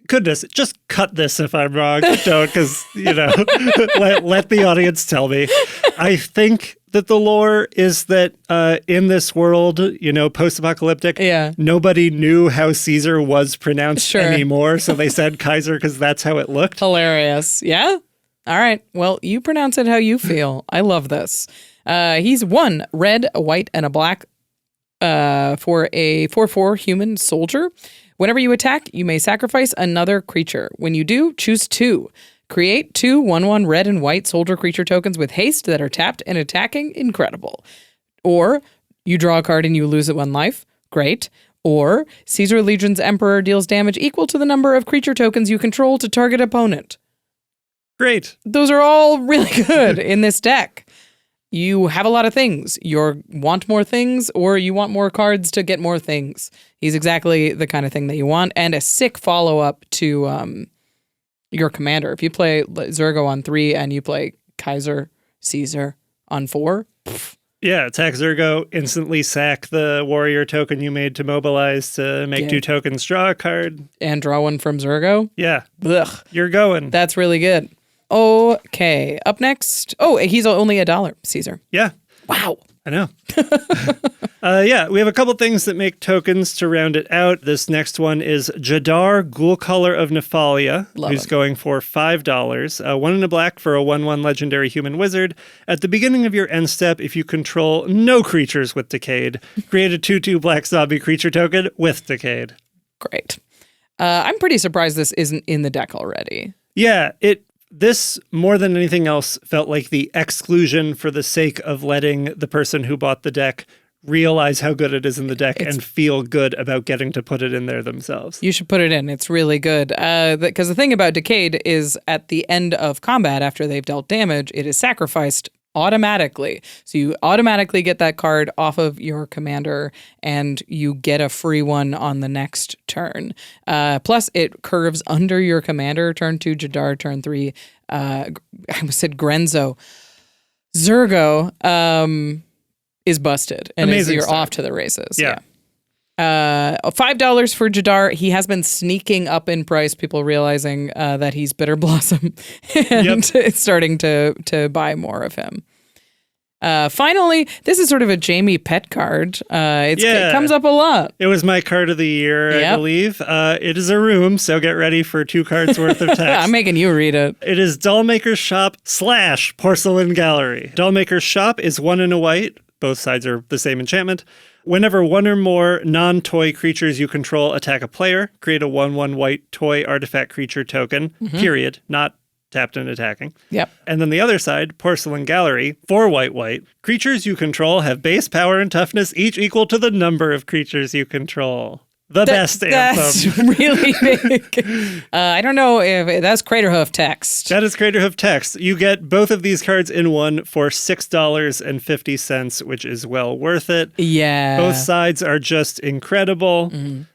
goodness, just cut this if I'm wrong. Don't, because, you know, let the audience tell me. I think that the lore is that in this world, post-apocalyptic, nobody knew how Caesar was pronounced anymore. So they said Kaiser because that's how it looked. Hilarious. Yeah? All right. Well, you pronounce it how you feel. I love this. He's 1 red, a white, and a black for a 4/4 human soldier. Whenever you attack, you may sacrifice another creature. When you do, choose 2. Create 2 1/1 red and white soldier creature tokens with haste that are tapped and attacking. Incredible. Or you draw a card and you lose it 1 life. Great. Or Caesar Legion's Emperor deals damage equal to the number of creature tokens you control to target opponent. Great. Those are all really good in this deck. You have a lot of things. You want more things, or you want more cards to get more things. He's exactly the kind of thing that you want, and a sick follow-up to your commander. If you play Zergo on 3 and you play Kaiser Caesar on 4, yeah, attack Zergo, instantly sack the warrior token you made to mobilize to make 2 tokens, draw a card. And draw 1 from Zergo? Yeah. Ugh. You're going. That's really good. Okay, up next. Oh, he's only $1, Caesar. Yeah. Wow. I know. We have a couple things that make tokens to round it out. This next one is Jadar, Ghoulcaller of Nephalia, who's going for $5. 1 and a black for a 1/1 legendary human wizard. At the beginning of your end step, if you control no creatures with Decayed, create a 2/2 black zombie creature token with Decayed. Great. I'm pretty surprised this isn't in the deck already. Yeah, This, more than anything else, felt like the exclusion for the sake of letting the person who bought the deck realize how good it is in the deck and feel good about getting to put it in there themselves. You should put it in. It's really good. Because the thing about Decayed is at the end of combat, after they've dealt damage, it is sacrificed automatically. So you automatically get that card off of your commander and you get a free one on the next turn. Plus it curves under your commander, turn 2, Jadar, turn 3. I said Grenzo. Zergo is busted. And you're off to the races. Yeah. $5 for Jadar. He has been sneaking up in price, people realizing that he's Bitter Blossom and starting to buy more of him. Finally, this is sort of a Jamie pet card. It comes up a lot. It was my card of the year, I believe. It is a room, so get ready for 2 cards worth of text. I'm making you read it. It is Dollmaker's Shop / Porcelain Gallery. Dollmaker's Shop is 1 and a white. Both sides are the same enchantment. Whenever 1 or more non-toy creatures you control attack a player, create a 1/1 white toy artifact creature token, period, not tapped and attacking. Yep. And then the other side, Porcelain Gallery, 4 white. Creatures you control have base power and toughness each equal to the number of creatures you control. Best anthem. That's really big. I don't know if that's Craterhoof text. That is Craterhoof text. You get both of these cards in one for $6.50, which is well worth it. Yeah. Both sides are just incredible.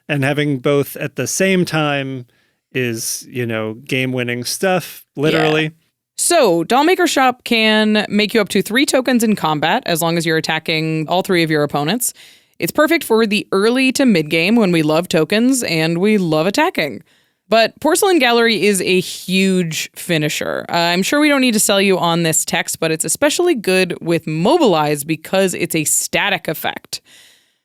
And having both at the same time is, game-winning stuff, literally. Yeah. So, Dollmaker Shop can make you up to 3 tokens in combat as long as you're attacking all 3 of your opponents. It's perfect for the early to mid-game when we love tokens and we love attacking. But Porcelain Gallery is a huge finisher. I'm sure we don't need to sell you on this text, but it's especially good with Mobilize because it's a static effect.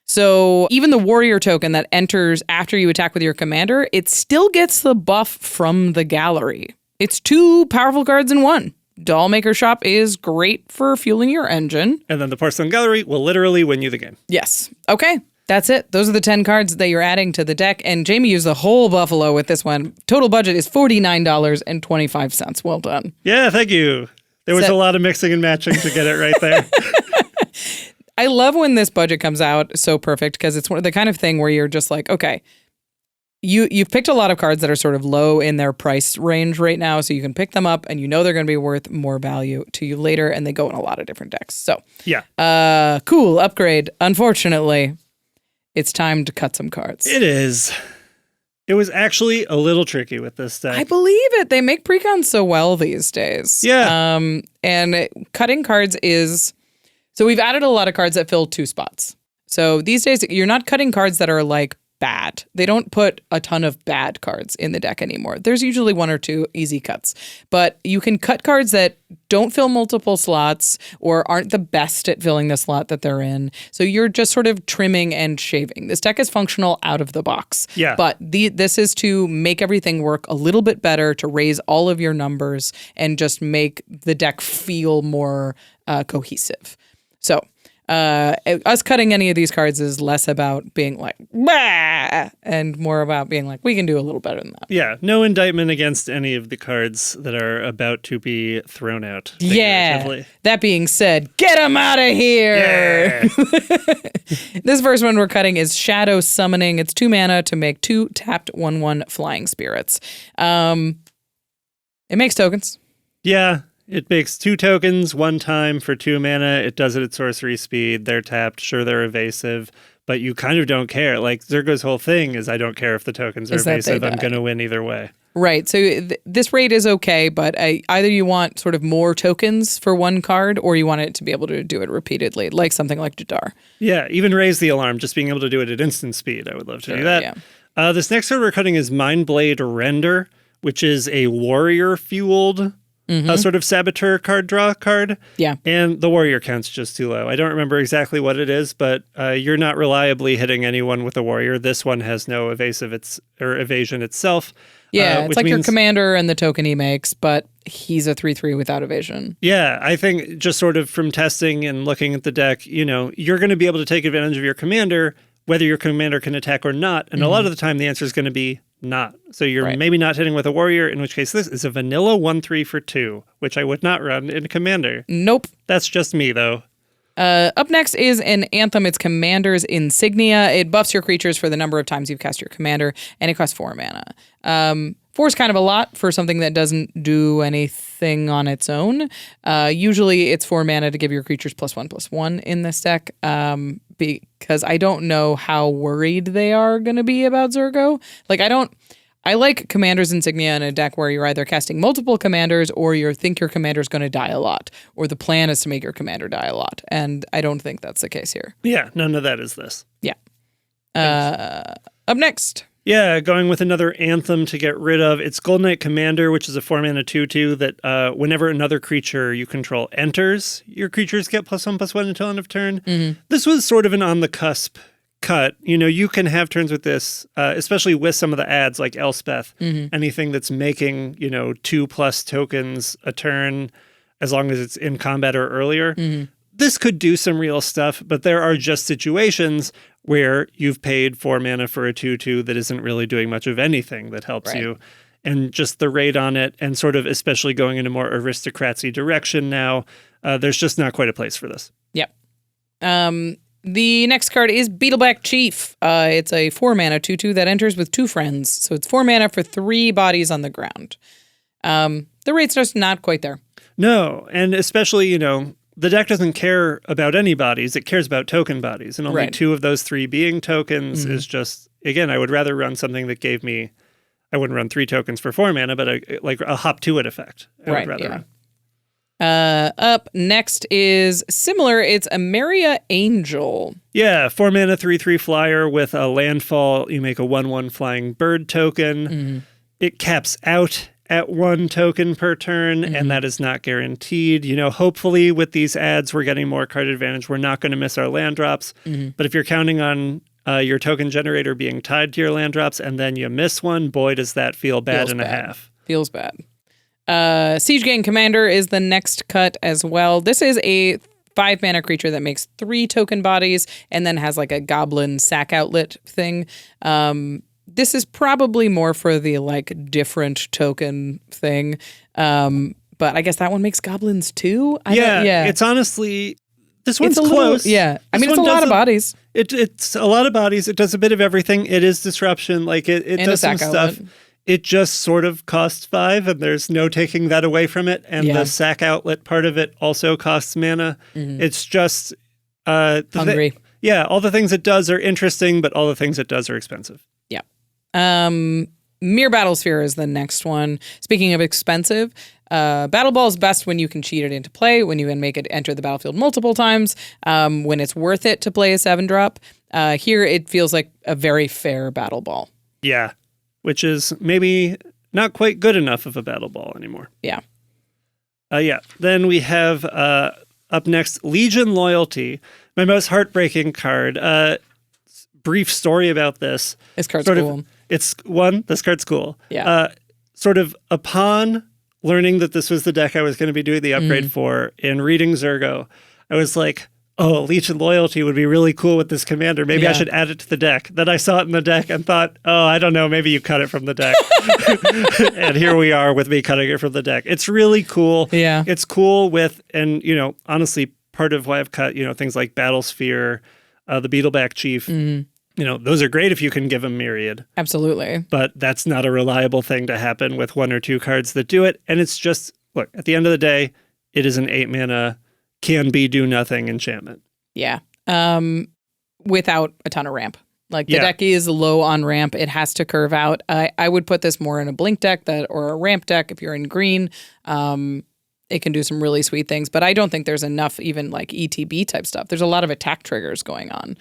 So even the warrior token that enters after you attack with your commander, it still gets the buff from the gallery. It's 2 powerful cards in 1. Dollmaker Shop is great for fueling your engine. And then the Porcelain Gallery will literally win you the game. Yes. Okay. That's it. Those are the 10 cards that you're adding to the deck. And Jamie used the whole buffalo with this one. Total budget is $49.25. Well done. Yeah, thank you. There was a lot of mixing and matching to get it right there. I love when this budget comes out so perfect because it's the kind of thing where you're just like, okay, you've picked a lot of cards that are sort of low in their price range right now, so you can pick them up and you know they're going to be worth more value to you later, and they go in a lot of different decks. So, yeah. Cool upgrade. Unfortunately, it's time to cut some cards. It is. It was actually a little tricky with this deck. I believe it. They make Precon so well these days. Yeah. And cutting cards is... So we've added a lot of cards that fill 2 spots. So these days, you're not cutting cards that are like bad. They don't put a ton of bad cards in the deck anymore. There's usually one or two easy cuts, but you can cut cards that don't fill multiple slots or aren't the best at filling the slot that they're in. So you're just sort of trimming and shaving. This deck is functional out of the box. Yeah. But this is to make everything work a little bit better, to raise all of your numbers and just make the deck feel more cohesive. So us cutting any of these cards is less about being like, bah! And more about being like, we can do a little better than that. Yeah, no indictment against any of the cards that are about to be thrown out. Yeah. That being said, get them out of here. Yeah. This first one we're cutting is Shadow Summoning. It's 2 mana to make 2 tapped 1/1 flying spirits. It makes tokens. Yeah. It makes 2 tokens 1 time for 2 mana. It does it at sorcery speed. They're tapped. Sure, they're evasive, but you kind of don't care. Like, Zergo's whole thing is I don't care if the tokens are evasive. I'm going to win either way. Right. So this rate is okay, but either you want sort of more tokens for 1 card or you want it to be able to do it repeatedly, like something like Jadar. Yeah, even raise the alarm, just being able to do it at instant speed. I would love to do that. Yeah. This next card we're cutting is Mindblade Render, which is a warrior-fueled sort of saboteur card draw card. Yeah. And the warrior count's just too low. I don't remember exactly what it is, but you're not reliably hitting anyone with a warrior. This one has no evasion itself. Yeah, it's like your commander and the token he makes, but he's a 3/3 without evasion. Yeah, I think just sort of from testing and looking at the deck, you're going to be able to take advantage of your commander, whether your commander can attack or not. And a lot of the time, the answer is going to be not. So you're maybe not hitting with a warrior, in which case this is a vanilla 1/3 for 2, which I would not run in Commander. Nope. That's just me, though. Up next is an Anthem. It's Commander's Insignia. It buffs your creatures for the number of times you've cast your commander, and it costs 4 mana. 4 is kind of a lot for something that doesn't do anything on its own. Usually it's 4 mana to give your creatures +1/+1 in this deck, because I don't know how worried they are going to be about Zergo. I like Commander's Insignia in a deck where you're either casting multiple commanders or you think your commander's going to die a lot, or the plan is to make your commander die a lot. And I don't think that's the case here. Yeah, none of that is this. Yeah. Up next. Yeah, going with another Anthem to get rid of. It's Gold Knight Commander, which is a 4 mana 2/2 that whenever another creature you control enters, your creatures get +1/+1 until end of turn. This was sort of an on the cusp cut. You can have turns with this, especially with some of the ads like Elspeth. Anything that's making 2+ tokens a turn, as long as it's in combat or earlier. This could do some real stuff, but there are just situations where you've paid 4 mana for a 2/2 that isn't really doing much of anything that helps you. And just the rate on it, and sort of especially going in a more aristocracy direction now, there's just not quite a place for this. Yep. The next card is Beetleback Chief. It's a 4 mana 2/2 that enters with 2 friends. So it's 4 mana for 3 bodies on the ground. The rate's just not quite there. No, and especially, the deck doesn't care about any bodies. It cares about token bodies. And only 2 of those 3 being tokens is just, again, I would rather run something that gave me, I wouldn't run 3 tokens for 4 mana, but a hop to it effect. I would rather run. Up next is similar. It's Ameria Angel. Yeah, 4 mana 3/3 flyer with a landfall. You make a 1/1 flying bird token. It caps out at 1 token per turn, and that is not guaranteed. Hopefully with these ads, we're getting more card advantage. We're not going to miss our land drops. But if you're counting on your token generator being tied to your land drops and then you miss one, boy, does that feel bad a half. Feels bad. Siege Gang Commander is the next cut as well. This is a 5 mana creature that makes 3 token bodies and then has like a goblin sack outlet thing. This is probably more for the different token thing. But I guess that one makes goblins too. It's honestly, this one's it's close. a lot of bodies. It's a lot of bodies. It does a bit of everything. It is disruption. It does some stuff. Outlet. It just sort of costs 5, and there's no taking that away from it. And the sack outlet part of it also costs mana. It's just hungry. All the things it does are interesting, but all the things it does are expensive. Yeah. Mere Battlesphere is the next one. Speaking of expensive, Battle Ball is best when you can cheat it into play, when you can make it enter the battlefield multiple times, when it's worth it to play a 7-drop. Here, it feels like a very fair battle ball. Yeah, which is maybe not quite good enough of a battle ball anymore. Yeah. Then we have up next, Legion Loyalty, my most heartbreaking card. Brief story about this. This card's cool. This card's cool. Yeah. Sort of upon learning that this was the deck I was going to be doing the upgrade for and reading Zergo, I was like, oh, Legion Loyalty would be really cool with this commander. Maybe I should add it to the deck. Then I saw it in the deck and thought, oh, I don't know, maybe you cut it from the deck. And here we are with me cutting it from the deck. It's really cool. Yeah. It's cool with, and, honestly, part of why I've cut, things like Battlesphere, the Beetleback Chief, those are great if you can give them Myriad. Absolutely. But that's not a reliable thing to happen with one or two cards that do it. And it's just, look, at the end of the day, it is an 8-mana do nothing enchantment. Yeah. Without a ton of ramp. Like the deck is low on ramp. It has to curve out. I would put this more in a blink deck or a ramp deck if you're in green. It can do some really sweet things, but I don't think there's enough even like ETB type stuff. There's a lot of attack triggers going on.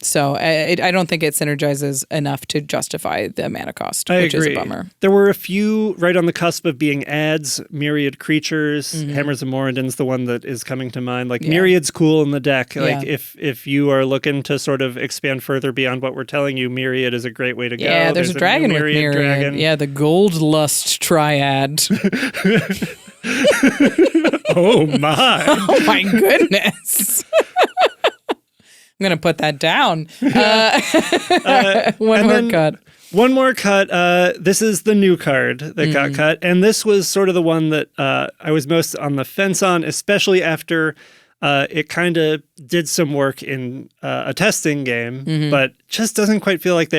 So I don't think it synergizes enough to justify the mana cost, which is a bummer. There were a few right on the cusp of being adds, Myriad Creatures, Hammers of Moradin's the one that is coming to mind. Like Myriad's cool in the deck. Like if you are looking to sort of expand further beyond what we're telling you, Myriad is a great way to go. Yeah, there's a dragon with Myriad. Dragon. Yeah, the Gold Lust Triad. Oh my. Oh my goodness. I'm going to put that down. One more cut. One more cut. This is the new card that got cut. And this was sort of the one that I was most on the fence on, especially after it kind of did some work in a testing game, but just doesn't quite feel like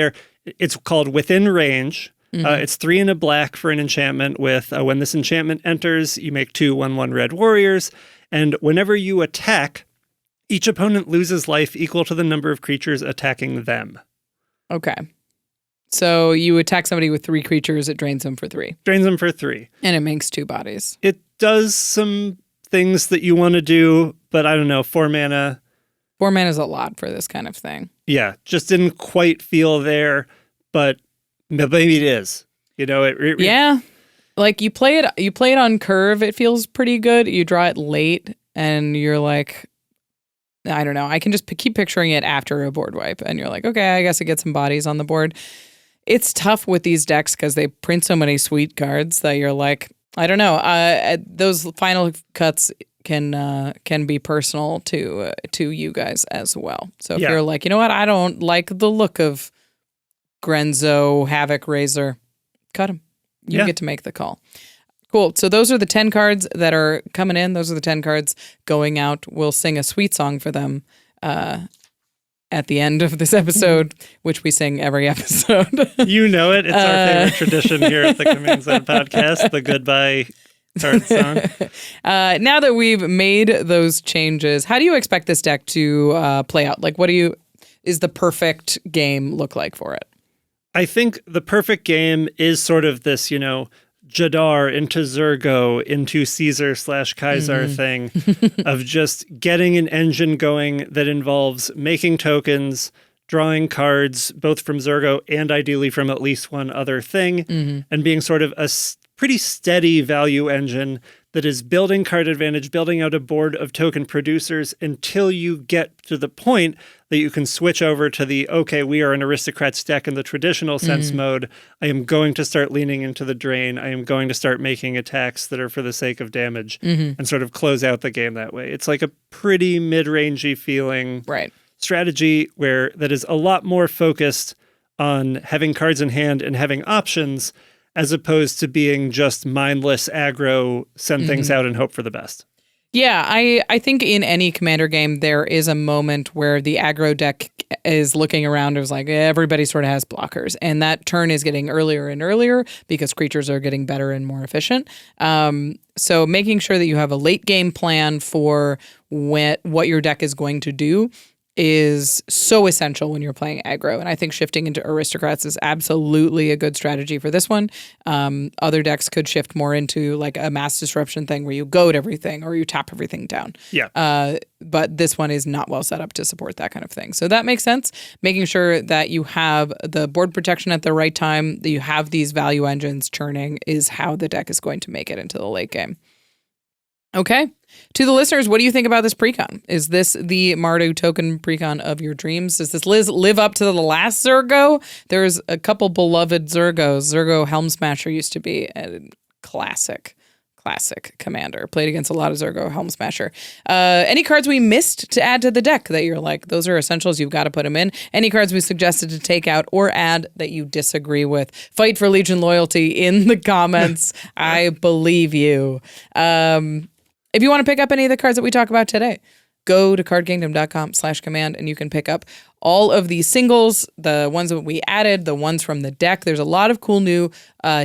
it's called Within Range. It's 3 and a black for an enchantment with when this enchantment enters, you make 2 1/1 red warriors. And whenever you attack, each opponent loses life equal to the number of creatures attacking them. Okay. So you attack somebody with 3 creatures, it drains them for 3. Drains them for 3. And it makes 2 bodies. It does some things that you want to do, but I don't know, 4 mana. 4 mana is a lot for this kind of thing. Yeah, just didn't quite feel there, but maybe it is. Yeah. Like you play it on curve, it feels pretty good. You draw it late and you're like, I don't know. I can just keep picturing it after a board wipe. And you're like, okay, I guess it gets some bodies on the board. It's tough with these decks because they print so many sweet cards that you're like, I don't know. Those final cuts can be personal to you guys as well. So if you're like, you know what? I don't like the look of Grenzo, Havoc, Razor, cut them. You get to make the call. Cool. So those are the 10 cards that are coming in. Those are the 10 cards going out. We'll sing a sweet song for them at the end of this episode, which we sing every episode. You know it. It's our favorite tradition here at the Command Zone podcast, the goodbye card song. Now that we've made those changes, how do you expect this deck to play out? Like, is the perfect game look like for it? I think the perfect game is sort of this, Jadar into Zergo into Caesar/Kaiser thing of just getting an engine going that involves making tokens, drawing cards, both from Zergo and ideally from at least one other thing, and being sort of a pretty steady value engine that is building card advantage, building out a board of token producers until you get to the point that you can switch over to okay, we are an aristocrats deck in the traditional sense mode. I am going to start leaning into the drain. I am going to start making attacks that are for the sake of damage and sort of close out the game that way. It's like a pretty mid-rangey feeling strategy that is a lot more focused on having cards in hand and having options as opposed to being just mindless aggro, send things out and hope for the best. Yeah, I think in any commander game, there is a moment where the aggro deck is looking around. It was like everybody sort of has blockers. And that turn is getting earlier and earlier because creatures are getting better and more efficient. So making sure that you have a late game plan for what your deck is going to do is so essential when you're playing aggro. And I think shifting into aristocrats is absolutely a good strategy for this one. Other decks could shift more into like a mass disruption thing where you goad everything or you tap everything down. Yeah. But this one is not well set up to support that kind of thing. So that makes sense. Making sure that you have the board protection at the right time, that you have these value engines churning is how the deck is going to make it into the late game. Okay. To the listeners, what do you think about this Precon? Is this the Mardu token Precon of your dreams? Does this live up to the last Zergo? There's a couple beloved Zergos. Zergo Helm Smasher used to be a classic commander. Played against a lot of Zergo Helm Smasher. Any cards we missed to add to the deck that you're like, those are essentials, you've got to put them in? Any cards we suggested to take out or add that you disagree with? Fight for Legion loyalty in the comments. I believe you. If you want to pick up any of the cards that we talk about today, go to cardkingdom.com/command and you can pick up all of these singles, the ones that we added, the ones from the deck. There's a lot of cool new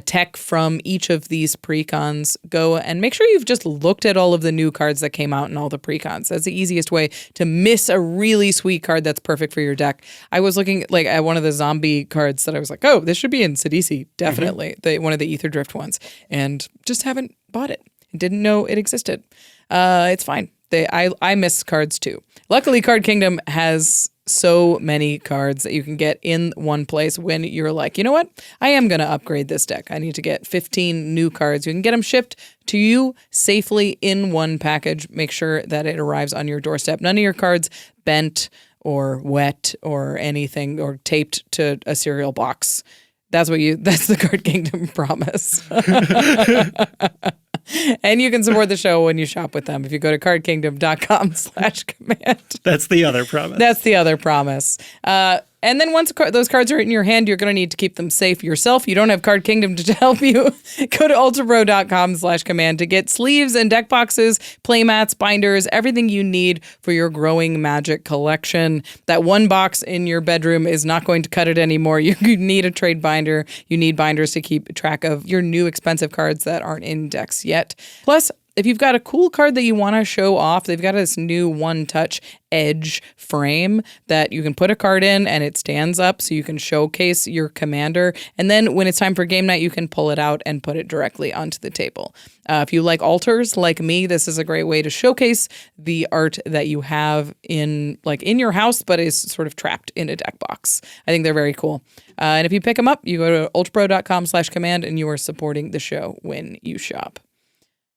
tech from each of these Precons. Go and make sure you've just looked at all of the new cards that came out in all the Precons. That's the easiest way to miss a really sweet card that's perfect for your deck. I was looking like at one of the zombie cards that I was like, oh, this should be in Sidisi, definitely. One of the Ether Drift ones. And just haven't bought it. Didn't know it existed. It's fine. I miss cards too. Luckily, Card Kingdom has so many cards that you can get in one place when you're like, you know what? I am going to upgrade this deck. I need to get 15 new cards. You can get them shipped to you safely in one package. Make sure that it arrives on your doorstep. None of your cards bent or wet or anything or taped to a cereal box. That's the Card Kingdom promise. And you can support the show when you shop with them if you go to cardkingdom.com/command. That's the other promise. That's the other promise. And then once those cards are in your hand, you're going to need to keep them safe yourself. You don't have Card Kingdom to help you. Go to ultrapro.com/command to get sleeves and deck boxes, playmats, binders, everything you need for your growing Magic collection. That one box in your bedroom is not going to cut it anymore. You need a trade binder. You need binders to keep track of your new expensive cards that aren't in decks yet. Plus, if you've got a cool card that you want to show off, they've got this new one-touch edge frame that you can put a card in and it stands up so you can showcase your commander. And then when it's time for game night, you can pull it out and put it directly onto the table. If you like altars like me, this is a great way to showcase the art that you have in your house, but is sort of trapped in a deck box. I think they're very cool. And if you pick them up, you go to ultrapro.com/command and you are supporting the show when you shop.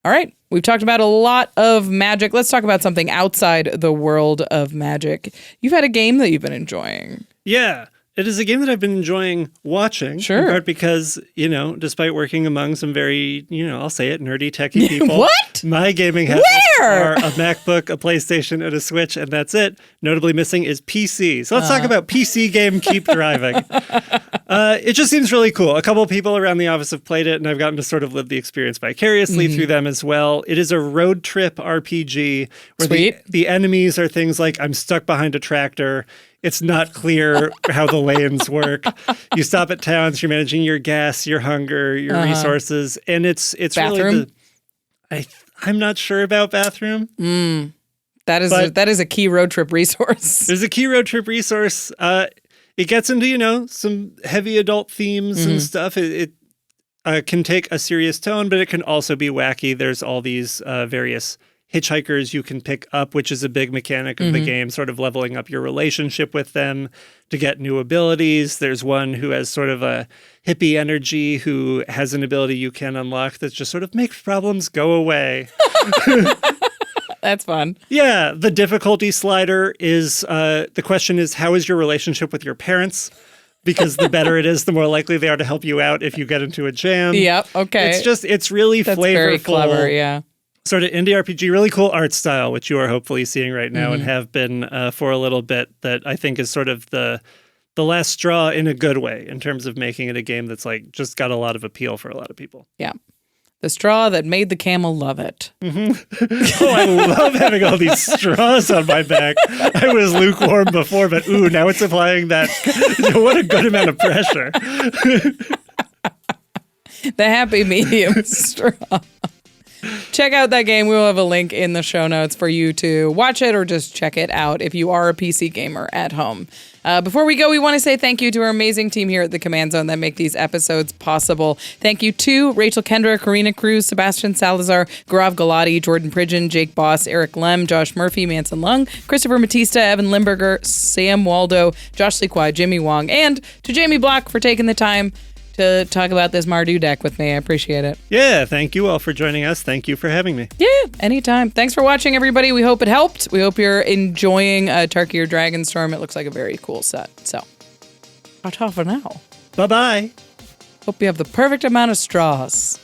All right, we've talked about a lot of Magic. Let's talk about something outside the world of Magic. You've had a game that you've been enjoying. Yeah, it is a game that I've been enjoying watching. Sure. In part because, despite working among some very, I'll say it, nerdy, techie people. What? My gaming habits are a MacBook, a PlayStation, and a Switch, and that's it. Notably missing is PC. So let's talk about PC game Keep Driving. It just seems really cool. A couple of people around the office have played it, and I've gotten to sort of live the experience vicariously through them as well. It is a road trip RPG where the enemies are things like I'm stuck behind a tractor. It's not clear how the lanes work. You stop at towns, you're managing your gas, your hunger, your resources, and it's Bathroom? really I'm not sure about bathroom. That is a key road trip resource. There's a key road trip resource. It gets into, some heavy adult themes and stuff. It can take a serious tone, but it can also be wacky. There's all these various hitchhikers you can pick up, which is a big mechanic of the game, sort of leveling up your relationship with them to get new abilities. There's one who has sort of a hippie energy who has an ability you can unlock that just sort of makes problems go away. That's fun. Yeah, the difficulty slider is, the question is, how is your relationship with your parents? Because the better it is, the more likely they are to help you out if you get into a jam. Yep, okay. It's really That's flavorful. very clever, yeah. Sort of indie RPG, really cool art style, which you are hopefully seeing right now and have been for a little bit, that I think is sort of the last straw in a good way in terms of making it a game that's just got a lot of appeal for a lot of people. Yeah. The straw that made the camel love it. Oh, I love having all these straws on my back. I was lukewarm before, but now it's applying that. What a good amount of pressure. The happy medium straw. check out that game. We will have a link in the show notes for you to watch it or just check it out if you are a PC gamer at home. Before we go, we want to say thank you to our amazing team here at the Command Zone that make these episodes possible. Thank you to Rachel Kendra, Karina Cruz, Sebastian Salazar, Gaurav Galati, Jordan Pridgeon, Jake Boss, Eric Lem, Josh Murphy, Manson Lung, Christopher Matista, Evan Limburger, Sam Waldo, Josh Likwai, Jimmy Wong, and to Jamie Block for taking the time to talk about this Mardu deck with me. I appreciate it. Yeah, thank you all for joining us. Thank you for having me. Yeah, anytime. Thanks for watching, everybody. We hope it helped. We hope you're enjoying Tarkir Dragonstorm. It looks like a very cool set. So, ta-ta for now. Bye-bye. Hope you have the perfect amount of straws.